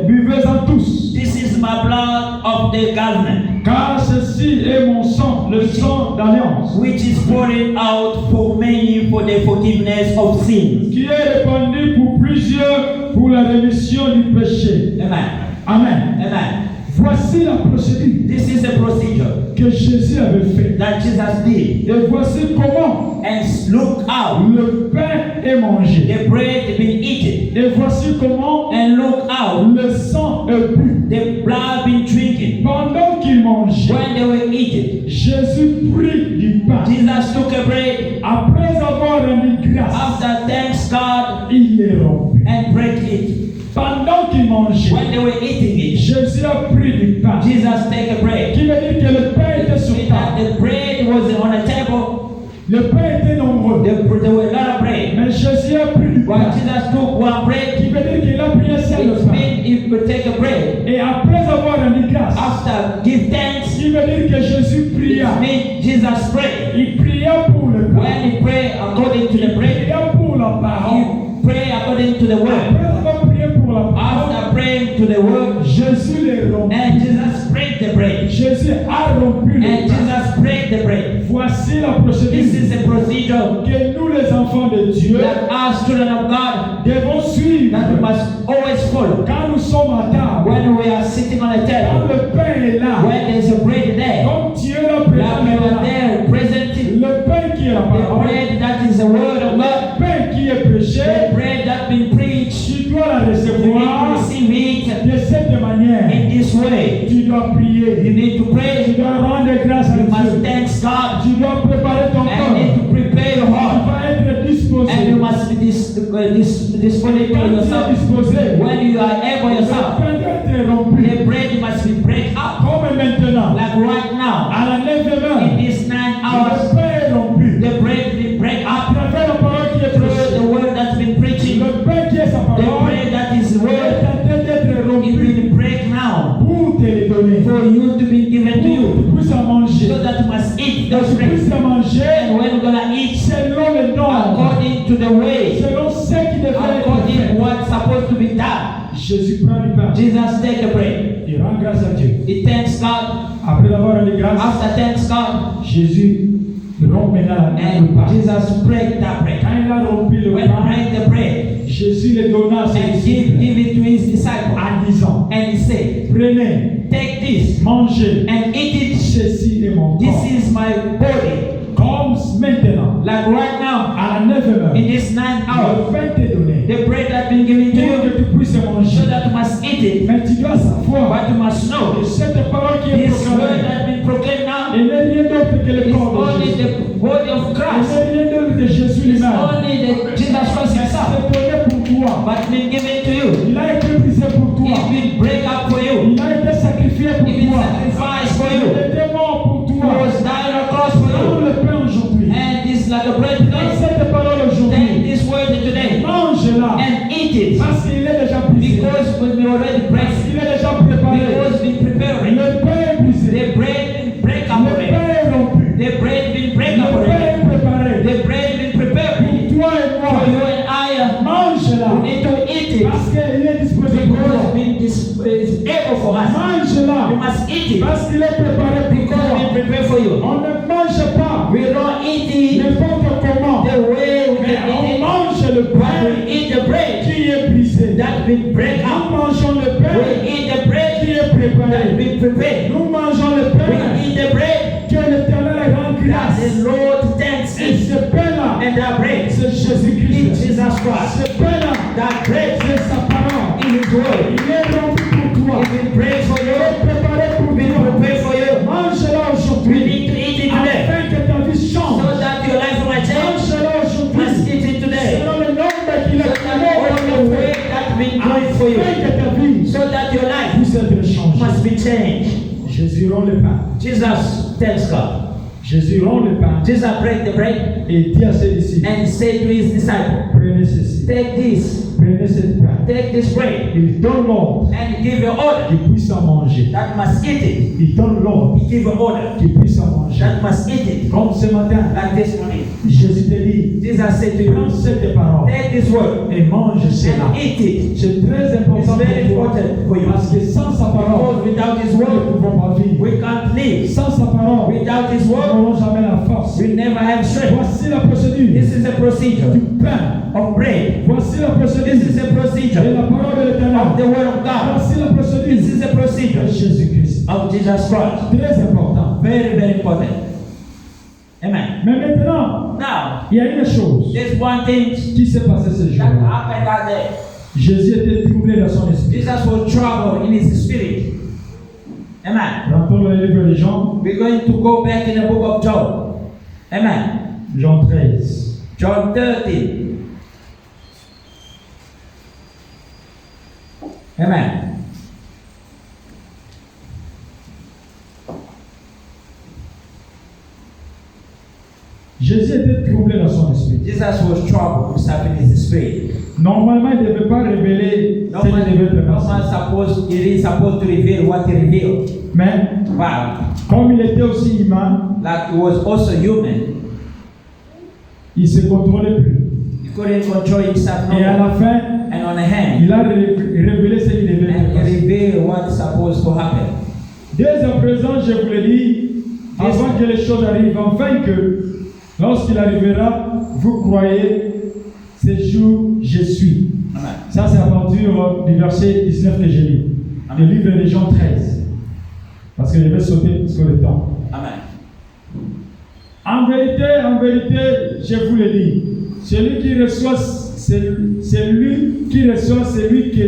B: buvez-en tous.
A: this is my blood of the covenant,
B: Car ceci est mon sang, le sang d'alliance,
A: which is poured out for many for the forgiveness of sins.
B: qui est répandu pour plusieurs pour la rémission du péché.
A: Amen.
B: Amen.
A: Amen.
B: Voici la procédure
A: This is a procedure
B: que Jésus avait faite.
A: that Jesus did.
B: Et voici comment
A: And look how
B: le pain est mangé.
A: the bread has been eaten.
B: Et voici comment
A: And look how
B: le sang est bu.
A: the blood been drinking.
B: Pendant qu'il mangeait,
A: When they were eating,
B: Jésus prit du pain.
A: Jesus took a bread.
B: Après avoir rendu grâce,
A: After thanks God
B: il les rompit.
A: and break it.
B: Pendant qu'il mangeait,
A: When they were eating it,
B: Jésus a pris du pain.
A: Jesus take a bread.
B: Qui veut dire que le pain était sur
A: Mean
B: table.
A: that the bread was on a table.
B: Le pain était nombreux.
A: There were a lot of bread.
B: Mais Jésus a pris du
A: But
B: pain.
A: Jesus took one bread.
B: Qui veut dire qu'il a pris un seul
A: It
B: pain.
A: means he could take a bread.
B: Et après avoir rendu grâce,
A: After give thanks,
B: qui veut dire que Jésus pria.
A: it means Jesus prayed.
B: Il pria pour le pain.
A: When he prayed according to the
B: Il
A: bread,
B: pria pour la parole.
A: he prayed according to the
B: Après
A: word.
B: avoir prié pour la parole,
A: After praying to the word,
B: Jésus les rompit.
A: and Jesus break the bread.
B: Jésus a rompu le
A: And
B: pain.
A: Jesus break the bread.
B: Voici la
A: This
B: procédure
A: is a procedure
B: que nous les enfants de Dieu
A: that us children of God
B: devons suivre
A: that we must always follow.
B: quand nous sommes à table.
A: When we are sitting on a
B: Quand
A: table,
B: le pain est là,
A: when there's a bread there,
B: comme Dieu l'a
A: like you
B: présenté
A: are
B: là,
A: there presenting
B: le pain qui est la
A: the
B: parole,
A: bread that is the word of God,
B: le pain qui est prêché,
A: the bread that been preached,
B: tu dois la
A: you need to
B: recevoir
A: receive it
B: de cette manière.
A: in this way.
B: Tu dois prier,
A: You need to
B: tu
A: pray,
B: dois rendre grâce à
A: you must
B: Dieu,
A: thank God,
B: tu dois préparer ton
A: and you need
B: corps,
A: to prepare your
B: tu
A: heart,
B: vas être disposé.
A: and you must be disponible
B: Quand tu es
A: yourself.
B: disposé,
A: When you are able
B: le
A: yourself,
B: pain doit être rompu.
A: the bread must be break up.
B: Comme maintenant,
A: Like right now,
B: à la 9e heure,
A: in these 9
B: le
A: hours,
B: pain est rompu.
A: the bread will break
B: À
A: up
B: travers la parole qui est
A: through
B: prêchée,
A: the word that's been preaching.
B: le pain qui est sa
A: The
B: parole
A: bread that is
B: est
A: word,
B: en train d'être
A: it
B: rompu
A: will break now
B: pour te les donner,
A: for you to be given to
B: pour que
A: you,
B: tu puisses en manger,
A: so that you must eat
B: que
A: those
B: tu
A: bread.
B: puisses en
A: And
B: manger
A: when you're gonna eat
B: selon le nom,
A: according to the way,
B: selon ce qui devait être
A: according to
B: fait.
A: what's supposed to be done,
B: Jésus prend du pain,
A: Jesus take a bread.
B: il rend grâce à Dieu.
A: He thanks God.
B: Après avoir rendu grâce,
A: After thanks God,
B: Jésus rompt maintenant le
A: and
B: pain.
A: Jesus break that bread.
B: Quand il a rompu le
A: When he
B: pain,
A: break the bread
B: Jésus le donna à ses
A: and
B: disciples
A: give it to his disciples,
B: en disant,
A: and he said,
B: prenez,
A: take this
B: mangez,
A: and eat it.
B: ceci est mon corps.
A: This is my body.
B: Comme maintenant,
A: Like right now,
B: à la 9e heure,
A: in this 9 hours,
B: le pain t'est donné
A: the bread that's been given to
B: pour
A: you,
B: que tu puisses
A: so
B: manger.
A: that you must eat it.
B: Mais tu dois savoir
A: But you must
B: que
A: know,
B: cette parole qui est
A: this word
B: proclamée,
A: that's been proclaimed now
B: il n'est rien d'autre que le
A: is
B: corps de
A: only
B: Jésus.
A: the body of
B: Il
A: Christ.
B: n'est rien d'autre que Jésus
A: It's
B: lui-même.
A: only the Jesus Christ himself.
B: C'est donné pour toi.
A: But been given to you.
B: Il a été brisé pour toi.
A: It's been break up for you.
B: Il a été sacrifié pour
A: It's been
B: toi.
A: sacrificed for
B: Il
A: you.
B: était mort pour
A: He
B: toi.
A: was died on the cross for
B: Prends
A: you.
B: le pain aujourd'hui.
A: And this is like a bread
B: Prends
A: today.
B: cette parole
A: Take
B: aujourd'hui.
A: this word today
B: Mange-la.
A: and eat it.
B: Parce qu'il est déjà
A: must eat it
B: Parce qu'il est préparé pour
A: because
B: toi.
A: we prepare for you.
B: On ne mange pas
A: We don't eat it
B: n'importe comment.
A: the way we
B: Mais
A: can
B: on
A: eat it.
B: mange le
A: But
B: pain
A: we eat the bread
B: qui est brisé.
A: that we break
B: Nous
A: up.
B: mangeons le
A: We
B: pain
A: eat the bread
B: qui est
A: that
B: préparé.
A: we prepare.
B: Nous mangeons le
A: We
B: pain
A: eat the bread
B: que l'Éternel rend
A: that
B: grâce.
A: the Lord thanks
B: Et
A: in.
B: ce pain-là,
A: And that bread
B: c'est
A: is
B: Jésus-Christ.
A: Jesus Christ.
B: Ce pain-là,
A: That bread
B: c'est sa parole.
A: is His word.
B: Il est rompu pour toi.
A: If we pray for
B: Il est
A: you,
B: préparé pour
A: we
B: toi.
A: prepare for you.
B: Mange-la
A: We
B: aujourd'hui.
A: need to eat it today
B: Afin que ta vie change.
A: so that your life will change.
B: Mange-la
A: Must
B: aujourd'hui.
A: eat it today.
B: Selon le nombre qu'il
A: So
B: a
A: that
B: donné
A: all
B: dans
A: the
B: le
A: way that's been doing for you,
B: Afin que ta vie
A: so that your life
B: puisse être changée.
A: must be changed.
B: Jésus rend le pain.
A: Jesus tells God.
B: Jésus rend le pain
A: Jesus break the bread
B: et dit à ses disciples,
A: and say to his disciples,
B: prenez ceci,
A: take this,
B: prenez cette pain.
A: take this bread,
B: Il donne l'ordre
A: and give your order
B: qu'il puisse en manger.
A: that must eat it.
B: Il donne l'ordre
A: He give an order
B: qu'il puisse en manger.
A: that must eat it.
B: Comme ce matin,
A: Like this morning,
B: Jésus te dit,
A: Jesus said to
B: prends
A: you,
B: cette parole
A: take this word
B: et mange cela.
A: and eat it.
B: C'est très important
A: It's very
B: pour toi.
A: important for you.
B: Parce que sans sa parole,
A: Because without His
B: nous ne
A: word,
B: pouvons pas vivre.
A: we can't live.
B: Sans sa parole,
A: Without His
B: nous
A: word,
B: n'aurons jamais la force.
A: we never have strength.
B: Voici la procédure
A: This is a procedure
B: du pain.
A: of bread.
B: Voici la procédure
A: This is a
B: de
A: procedure
B: la parole de
A: of
B: l'Éternel.
A: the word of God.
B: Voici la procédure
A: This is a procedure
B: de Jésus-Christ.
A: of Jesus Christ.
B: Très important.
A: Very, very important. Amen.
B: Mais maintenant,
A: Now,
B: il y a une chose
A: there's one thing
B: qui s'est passée ce
A: that
B: jour-là.
A: happened that day.
B: Jésus était troublé dans son esprit.
A: Jesus was troubled in his spirit. Amen.
B: Dans le livre de Jean,
A: We're going to go back in the book of John. Amen.
B: Jean 13.
A: John 13. Amen.
B: Jésus était troublé dans son esprit.
A: Jesus was troubled himself in his spirit.
B: Normalement, il ne devait pas révéler ce qu'il devait
A: No
B: faire.
A: man supposed, it is supposed to reveal what he revealed.
B: Mais
A: But
B: comme il était aussi humain,
A: like he was also human,
B: il ne se contrôlait plus.
A: he couldn't control himself no
B: Et à
A: more.
B: la fin,
A: And on the hand,
B: il a révélé ce qu'il devait
A: and he
B: faire.
A: revealed what's supposed to happen.
B: Dès à présent, je vous le dis, avant que les choses arrivent, afin que lorsqu'il arrivera, vous croyez, ce jour, je suis.
A: Amen.
B: Ça, c'est à partir du verset 19 que j'ai lu. Le livre de Jean 13. Parce que je vais sauter sur le temps.
A: Amen.
B: En vérité, je vous le dis, celui qui reçoit, celui qui reçoit celui que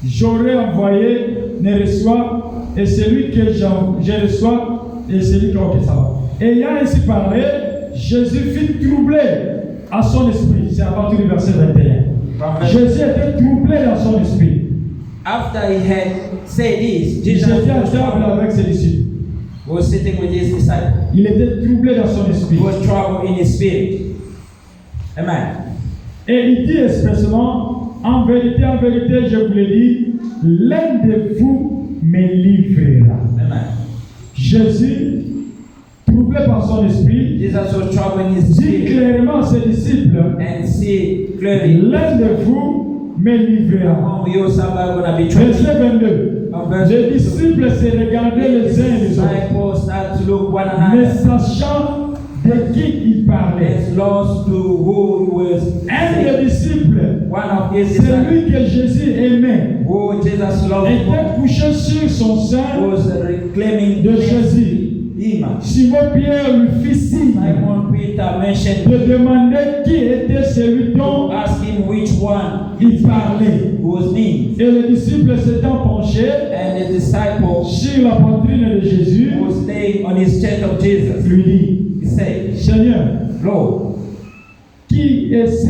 B: j'aurais envoyé ne reçoit, et celui que je reçois, et celui qui... Ok, ça va. Ayant ainsi parlé, Jésus fut troublé à son esprit. C'est à partir du verset 21. Jésus était troublé dans son esprit.
A: After he had said this,
B: Il
A: Jesus
B: était à
A: was
B: table
A: troubled.
B: avec ses disciples.
A: He was sitting with his disciples.
B: Il était troublé dans son esprit.
A: He was troubled in his spirit. Amen.
B: Et il dit expressément, en vérité, je vous le dis, l'un de vous me livrera.
A: Amen.
B: Jésus, troublé par son esprit,
A: Jesus was troubled in his
B: dit
A: spirit
B: clairement à ses disciples,
A: and see clearly,
B: l'un de vous me livrera.
A: among you somebody gonna be troubled.
B: Verset 22. Les disciples se regardaient les uns les autres,
A: Disciples start to look one
B: ne
A: another.
B: sachant de qui il parlait.
A: It's lost to who he was.
B: Un des disciples,
A: One of his disciples,
B: celui que Jésus aimait,
A: who Jesus loved,
B: était couché sur son sein
A: was reclaiming
B: de Jésus.
A: him.
B: Simon-Pierre lui fit signe
A: Simon Peter mentioned
B: de demander qui était celui
A: to
B: dont
A: ask him which one
B: il parlait.
A: was me.
B: Et le disciple s'étant penché
A: And the disciple
B: sur la poitrine de Jésus,
A: who was laying on his chest of Jesus,
B: lui dit,
A: he said,
B: Seigneur,
A: Lord,
B: qui est-ce?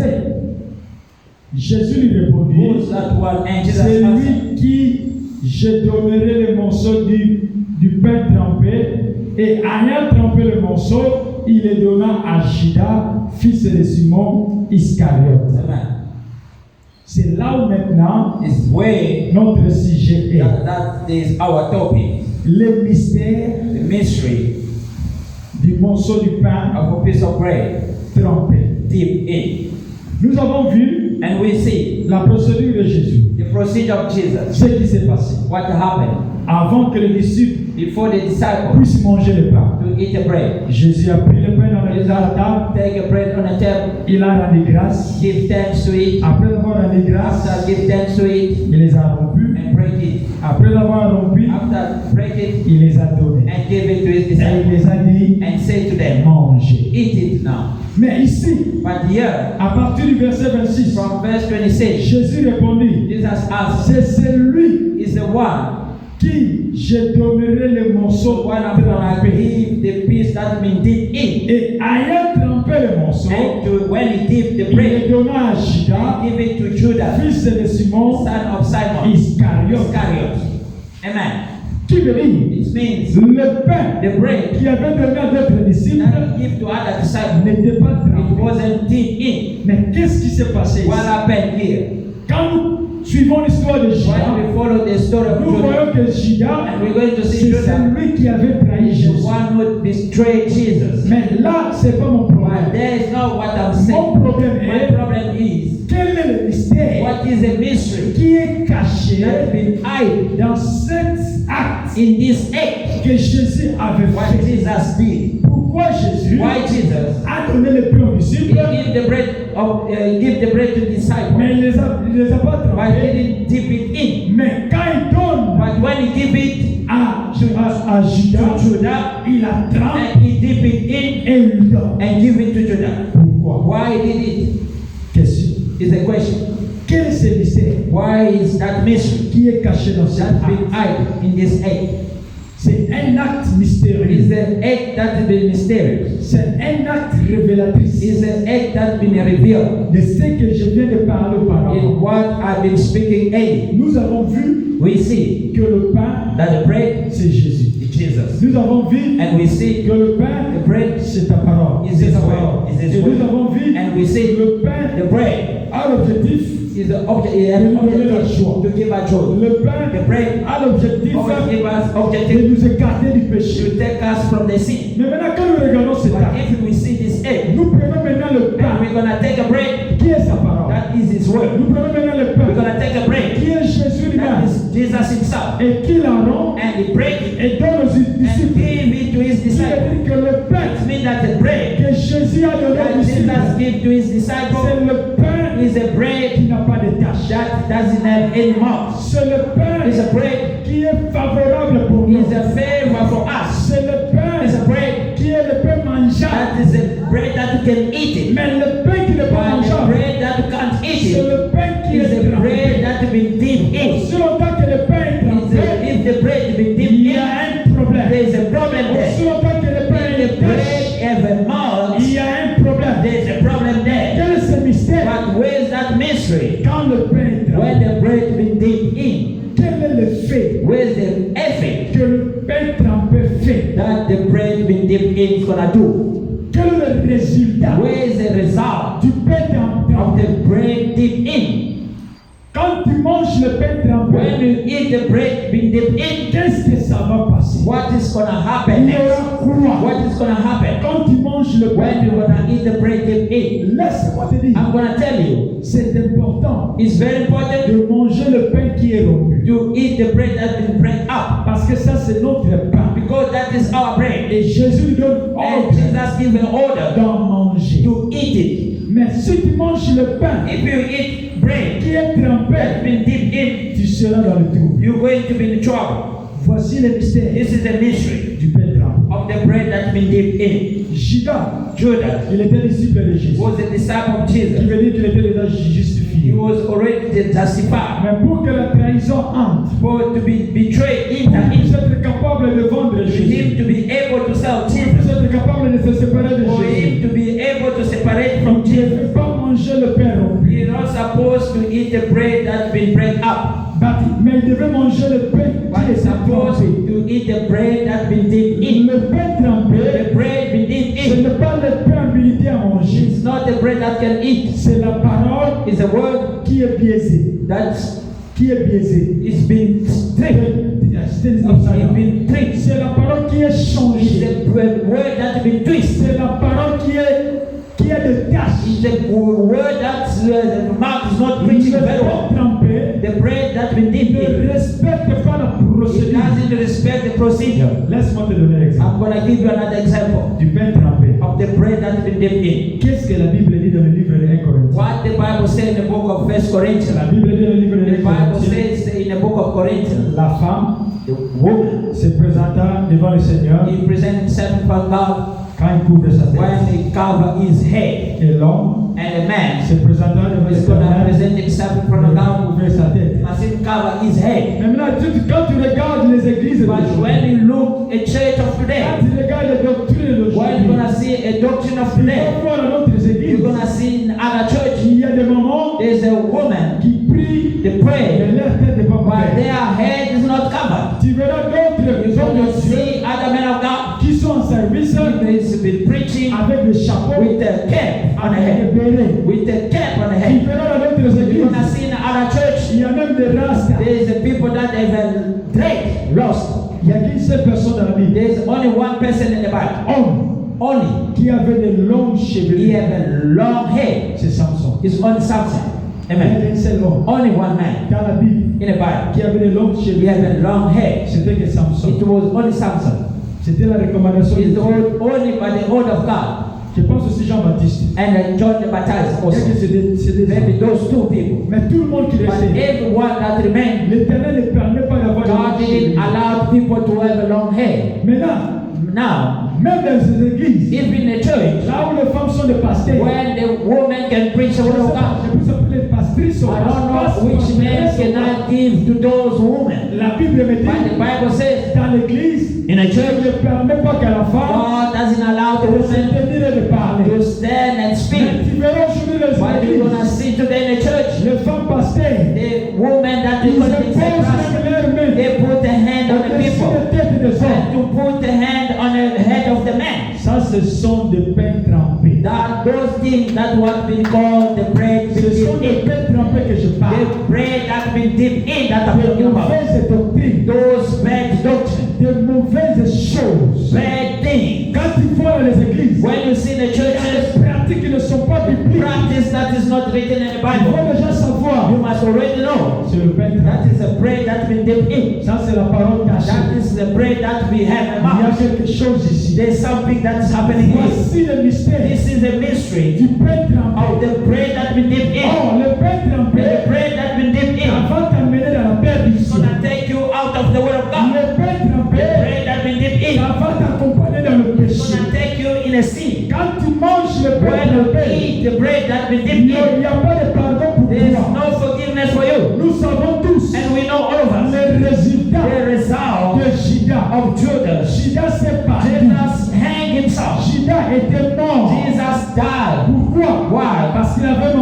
B: Jésus lui répondit,
A: who's that one? And Jesus
B: c'est
A: answered,
B: lui qui je donnerai le morceau du pain trempé. Et ayant trempé le morceau, il le donna à Judas, fils de Simon Iscariote.
A: Amen.
B: C'est là où maintenant
A: It's where
B: notre sujet est.
A: that is our topic,
B: Le mystère
A: the mystery
B: du morceau du pain
A: of a piece of bread
B: trempé.
A: deep in.
B: Nous avons vu
A: And we see
B: la procédure de Jésus.
A: the procedure of Jesus,
B: Ce qui s'est passé.
A: what happened.
B: avant que les disciples
A: before the disciples
B: puissent manger le pain.
A: to eat the bread.
B: Jésus a pris le pain dans
A: Jesus
B: la table,
A: take a bread on the table,
B: il a rendu grâce.
A: give thanks to it.
B: Après avoir rendu grâce,
A: After give thanks to it
B: il les a rompus.
A: and break it.
B: Après l'avoir rompu,
A: After break it
B: il les a donnés.
A: and give it to his
B: Et il
A: disciples
B: les a dit,
A: and say to them,
B: mangez.
A: eat it now.
B: Mais ici,
A: But here,
B: à partir du verset 26,
A: from verse 26,
B: Jésus répondit,
A: Jesus answered,
B: c'est celui
A: is the one
B: qui je donnerai les morceaux
A: when I'm gonna
B: trempés.
A: give the piece that been dipped in.
B: Et ayant trempé les morceaux,
A: And to, when he dipped the
B: il les
A: bread,
B: donna à Judas,
A: he give it to Judas,
B: fils de Simon
A: son of Simon
B: Iscariote,
A: Iscariot. Amen.
B: qui veut dire
A: It means
B: le pain
A: the bread
B: qui avait donné à d'autres disciples
A: that he give to other disciples,
B: n'était pas
A: it
B: trempé.
A: wasn't dipped in.
B: Mais qu'est-ce qui s'est passé ici?
A: What happened here?
B: Quand nous suivons l'histoire de
A: When
B: Judas,
A: we follow the story of
B: nous
A: Judas,
B: voyons que Judas,
A: and we're going to see
B: c'est
A: Judas,
B: celui qui avait trahi
A: the
B: Jésus.
A: one who betrayed Jesus.
B: Mais là, c'est pas mon
A: But
B: problème.
A: there is not what I'm
B: Mon
A: saying.
B: problème
A: My
B: est
A: problem is,
B: quel est le mystère
A: what is the mystery
B: qui est caché
A: that been hidden
B: dans cet acte
A: in this act?
B: que Jésus avait
A: What
B: fait.
A: Jesus did.
B: Pourquoi Jésus
A: Why Jesus?
B: a donné le pain aux
A: He
B: disciples,
A: gave the bread give the bread to the disciples,
B: mais il les a pas
A: but he
B: trempés.
A: didn't dip it in.
B: Mais quand il donne
A: But when he give it
B: à Judas,
A: to Judas,
B: il la trempe
A: and he dip it in
B: et il donne.
A: and give it to Judas.
B: Pourquoi?
A: Why did it?
B: Question.
A: Is a question.
B: Quel est ce mystère
A: Why is that mystery
B: qui est caché dans cet
A: that been
B: acte?
A: hidden in this act?
B: C'est un acte
A: Is
B: mystérieux.
A: an act that been mysterious.
B: C'est un acte révélatrice
A: Is an act that been revealed
B: de ce que je viens de parler
A: in
B: auparavant.
A: what I've been speaking in.
B: Nous avons vu
A: We see
B: que le pain,
A: that the bread
B: c'est Jésus.
A: is Jesus.
B: Nous avons vu
A: And we see
B: que le pain,
A: the bread
B: c'est ta parole.
A: is
B: C'est
A: His
B: ta
A: word.
B: parole.
A: Is His
B: Et nous
A: word.
B: avons vu
A: And we see
B: que le pain
A: the bread
B: a l'objectif,
A: is the object, it has
B: de nous donner la
A: objective
B: joie.
A: to give us joy.
B: Le pain
A: The bread
B: a l'objectif
A: always give us
B: de
A: objective
B: nous écarter du péché.
A: to take us from the sin.
B: Mais maintenant, quand nous regardons cet
A: But
B: acte,
A: if we see this egg,
B: nous prenons maintenant le
A: and
B: pain
A: we're gonna take a bread,
B: qui est sa parole.
A: that is His word.
B: Nous prenons maintenant le
A: We're
B: pain
A: gonna take a bread,
B: qui est Jésus
A: that
B: lui-même
A: is Jesus Himself,
B: et qui la rend
A: and He break it
B: et donne aux
A: and
B: disciples.
A: give it to His
B: Qui veut
A: disciples.
B: dire que le pain
A: It means that the bread
B: que Jésus a donné
A: that
B: aux disciples,
A: Jesus gave to His
B: c'est
A: disciples
B: le pain
A: is a
B: qui
A: bread
B: n'a pas de tache.
A: that doesn't have any marks.
B: C'est le pain
A: It's a bread
B: qui est favorable pour nous.
A: is a favor for us.
B: C'est le pain
A: It's a bread
B: qui est le pain mangeable.
A: that is a bread that you can eat it.
B: Mais le pain qui n'est pas
A: But the
B: mangeable,
A: bread that you can't eat
B: c'est
A: it
B: le pain qui
A: is
B: est
A: the
B: trempé.
A: bread that you been dipped in.
B: Si longtemps que le pain est trempé,
A: If the bread been dipped
B: il y
A: in,
B: a un problème.
A: there is a problem
B: Si
A: there.
B: longtemps que le pain
A: If
B: est
A: the
B: taché,
A: bread have a mark,
B: il y a un problème.
A: there is a problem there.
B: Quel est ce mystère?
A: But where is that mystery?
B: Quand le pain est
A: When
B: trempé,
A: the bread been dipped in,
B: quel est le fait
A: where is the effect
B: que le pain trempé fait?
A: that the bread been dipped in is gonna do?
B: Quel est le résultat
A: Where is the result
B: du pain trempé?
A: of the bread dipped in?
B: Quand tu manges le pain trempé,
A: When you eat the bread been dipped in,
B: qu'est-ce que ça va passer?
A: what is gonna happen
B: Il y
A: next?
B: aura quoi?
A: What is gonna happen
B: Quand tu manges le
A: when
B: pain,
A: you're gonna eat the bread dipped in?
B: laisse-moi te dire,
A: I'm gonna tell you,
B: c'est important
A: it's very important
B: de manger le pain qui est rompu.
A: to eat the bread that's been bread up,
B: Parce que ça, c'est notre pain.
A: because that is our bread.
B: Et Jésus nous donne
A: And
B: ordre
A: Jesus gave an order
B: d'en manger.
A: to eat it.
B: Mais si tu manges le pain
A: If you eat bread
B: qui est
A: that's
B: trempé,
A: been dipped in,
B: tu seras dans le trou.
A: you're going to be in trouble.
B: Voici le mystère
A: This is the mystery
B: du pain trempé.
A: of the bread that's been dipped in.
B: Judas,
A: Judas
B: il était disciple de Jésus.
A: was a disciple of
B: Qui
A: Jesus.
B: veut dire qu'il était déjà
A: He
B: justifié.
A: was already justified.
B: Mais pour que la trahison entre,
A: For to be betrayed
B: pour
A: in
B: qu'il puisse être capable de vendre
A: for
B: Jésus,
A: him to be able to sell
B: pour qu'il
A: Jesus,
B: puisse être capable de se séparer de
A: for him
B: Jésus,
A: to be able to separate from
B: il ne
A: Jesus,
B: peut pas manger le pain rompu.
A: you're not supposed to eat the bread that's been bread up,
B: Mais il devait manger le pain
A: but
B: qui
A: you're
B: est
A: supposed
B: trempé.
A: to eat the bread that's been dipped in.
B: Le pain trempé,
A: The bread been dipped
B: ce
A: in
B: n'est pas le pain habilité à manger.
A: is not the bread that can eat.
B: C'est la parole
A: It's a word
B: qui est biaisée.
A: that's
B: Qui est biaisée.
A: it's been tricked. It's been tricked.
B: C'est la parole qui est
A: It's
B: changée.
A: the word that's been twisted.
B: C'est la parole qui est de tâche.
A: It's the word that Mark is not
B: Le
A: preaching very
B: pain
A: well.
B: trempé
A: The bread that we dip
B: ne
A: in,
B: respecte pas la
A: it
B: procédure.
A: doesn't respect the procedure.
B: Laisse-moi te donner l'exemple.
A: I'm going to give you another example
B: Du pain trempé.
A: of the bread that we dip in.
B: Qu'est-ce que la Bible dit dans le livre de 1 Corinthiens?
A: What the Bible says in the book of 1
B: La
A: Corinthians.
B: Bible dit dans le livre de
A: The
B: 1
A: Bible
B: Corinthiens,
A: says in the book of Corinthians,
B: la femme
A: the woman,
B: se présenta devant le Seigneur
A: he presented himself before God
B: quand il couvre sa tête.
A: when he covered his head.
B: Et l'homme
A: And the man
B: se présenta devant
A: is going to
B: l'Éternel
A: present himself in front of
B: quand
A: God
B: il couvre sa tête.
A: as he covered his head.
B: Maintenant, quand tu regardes les églises
A: But
B: d'aujourd'hui,
A: when you look at church of
B: quand
A: today,
B: tu regardes les doctrines
A: when you're
B: d'aujourd'hui,
A: going to see a doctrine of
B: tu vas
A: today,
B: voir dans d'autres
A: you're
B: églises,
A: going to see in other church,
B: il y a des moments
A: there's a woman,
B: qui prient,
A: they
B: mais
A: pray,
B: leur tête n'est pas
A: but
B: couverte.
A: their head is not covered.
B: Tu verras d'autres
A: You're
B: hommes
A: going
B: de
A: to
B: Dieu
A: see other men of God
B: qui sont en service
A: who's been preaching
B: avec des chapeaux,
A: with a cap on the
B: avec des
A: head.
B: bérets.
A: With a cap on the
B: Tu
A: head.
B: verras dans d'autres
A: You're
B: églises,
A: going to see in other church,
B: il y a même des rastas.
A: there's a people that have a dread, lost.
B: Il n'y a qu'une seule personne dans la Bible,
A: There's only one person in the Bible,
B: homme,
A: only.
B: qui avait des longues
A: He
B: chevelures.
A: have a long hair.
B: C'est Samson.
A: It's only Samson.
B: Il y
A: Amen.
B: a qu'un seul homme
A: Only one man
B: dans la Bible
A: in the Bible.
B: qui avait des longues
A: He
B: chevelures.
A: had a long hair.
B: C'était que Samson.
A: It was only Samson.
B: C'était la recommandation de
A: It's
B: Dieu.
A: only by the word of God.
B: Je pense aussi Jean-Baptiste.
A: And then John the Baptist
B: Il y a que
A: also.
B: c'est des
A: Maybe
B: hommes.
A: those two people.
B: Mais tout le monde qui le
A: But
B: sait,
A: everyone that remained,
B: l'Éternel ne permet pas d'avoir des
A: God
B: longues
A: didn't
B: chevelures.
A: allow people to have a long hair.
B: Maintenant,
A: Now,
B: même dans ces églises,
A: even in the church,
B: là où les femmes sont des pasteurs,
A: when the woman can preach the word of God,
B: je peux s'appeler pastrice ou
A: I don't know which man can I give to those women.
B: La Bible me
A: But the
B: dit,
A: Bible says,
B: dans l'église,
A: in a
B: Dieu
A: church,
B: ne permet pas qu'à la femme
A: God doesn't allow the
B: de se
A: woman
B: tenir et de parler.
A: to stand and
B: Mais
A: speak.
B: tu verras aujourd'hui les
A: What you're gonna
B: églises,
A: see today in the church,
B: les femmes pasteurs,
A: the woman that
B: ils
A: is going to
B: imposent
A: be pastor,
B: même leurs mains
A: they put the hand on the
B: au-dessus
A: people
B: des têtes des hommes.
A: and to put the hand on the head of the man.
B: Ça, ce sont des pains trempés.
A: That those things that what we call the bread
B: Ce sont
A: dipped
B: des
A: in,
B: pains trempés que je parle.
A: the bread that been dipped in that I'm
B: De
A: talking about.
B: mauvaises doctrines,
A: Those bad doctrines,
B: de mauvaises choses.
A: bad things.
B: Quand tu vois dans les églises,
A: When you see the
B: il y a
A: churches
B: des pratiques qui ne sont pas bibliques.
A: practice that is not written in the
B: Il faut
A: Bible,
B: déjà savoir.
A: you must already know
B: C'est le pain
A: that
B: trempé.
A: is a bread that's been dipped in.
B: Ça, c'est la parole
A: That
B: cachée.
A: is the bread that we have in
B: Il y a
A: our mouth.
B: quelque chose ici.
A: There's something that's happening here.
B: Voici le mystère
A: This is the mystery
B: du pain trempé.
A: of the bread that we dipped in.
B: Oh, le pain
A: The
B: trempé,
A: bread that we dipped in is
B: avant t'amener dans la perdition.
A: going to take you out of the word of God.
B: Le pain
A: The
B: trempé,
A: bread that we dipped in
B: ça va t'accompagner dans le
A: is
B: péché.
A: going to take you in a sin.
B: Quand tu manges le pain
A: When you
B: trempé,
A: eat the bread that we
B: il
A: dipped
B: n'y
A: in,
B: a pas de pardon pour
A: there is
B: toi.
A: no forgiveness for you.
B: Nous savons tous
A: And we know all of us
B: le résultat
A: the result
B: de Judas.
A: of Judas.
B: Judas s'est battu.
A: Jesus hanged himself.
B: Judas était mort.
A: Jesus died.
B: Pourquoi?
A: Why?
B: Parce qu'il avait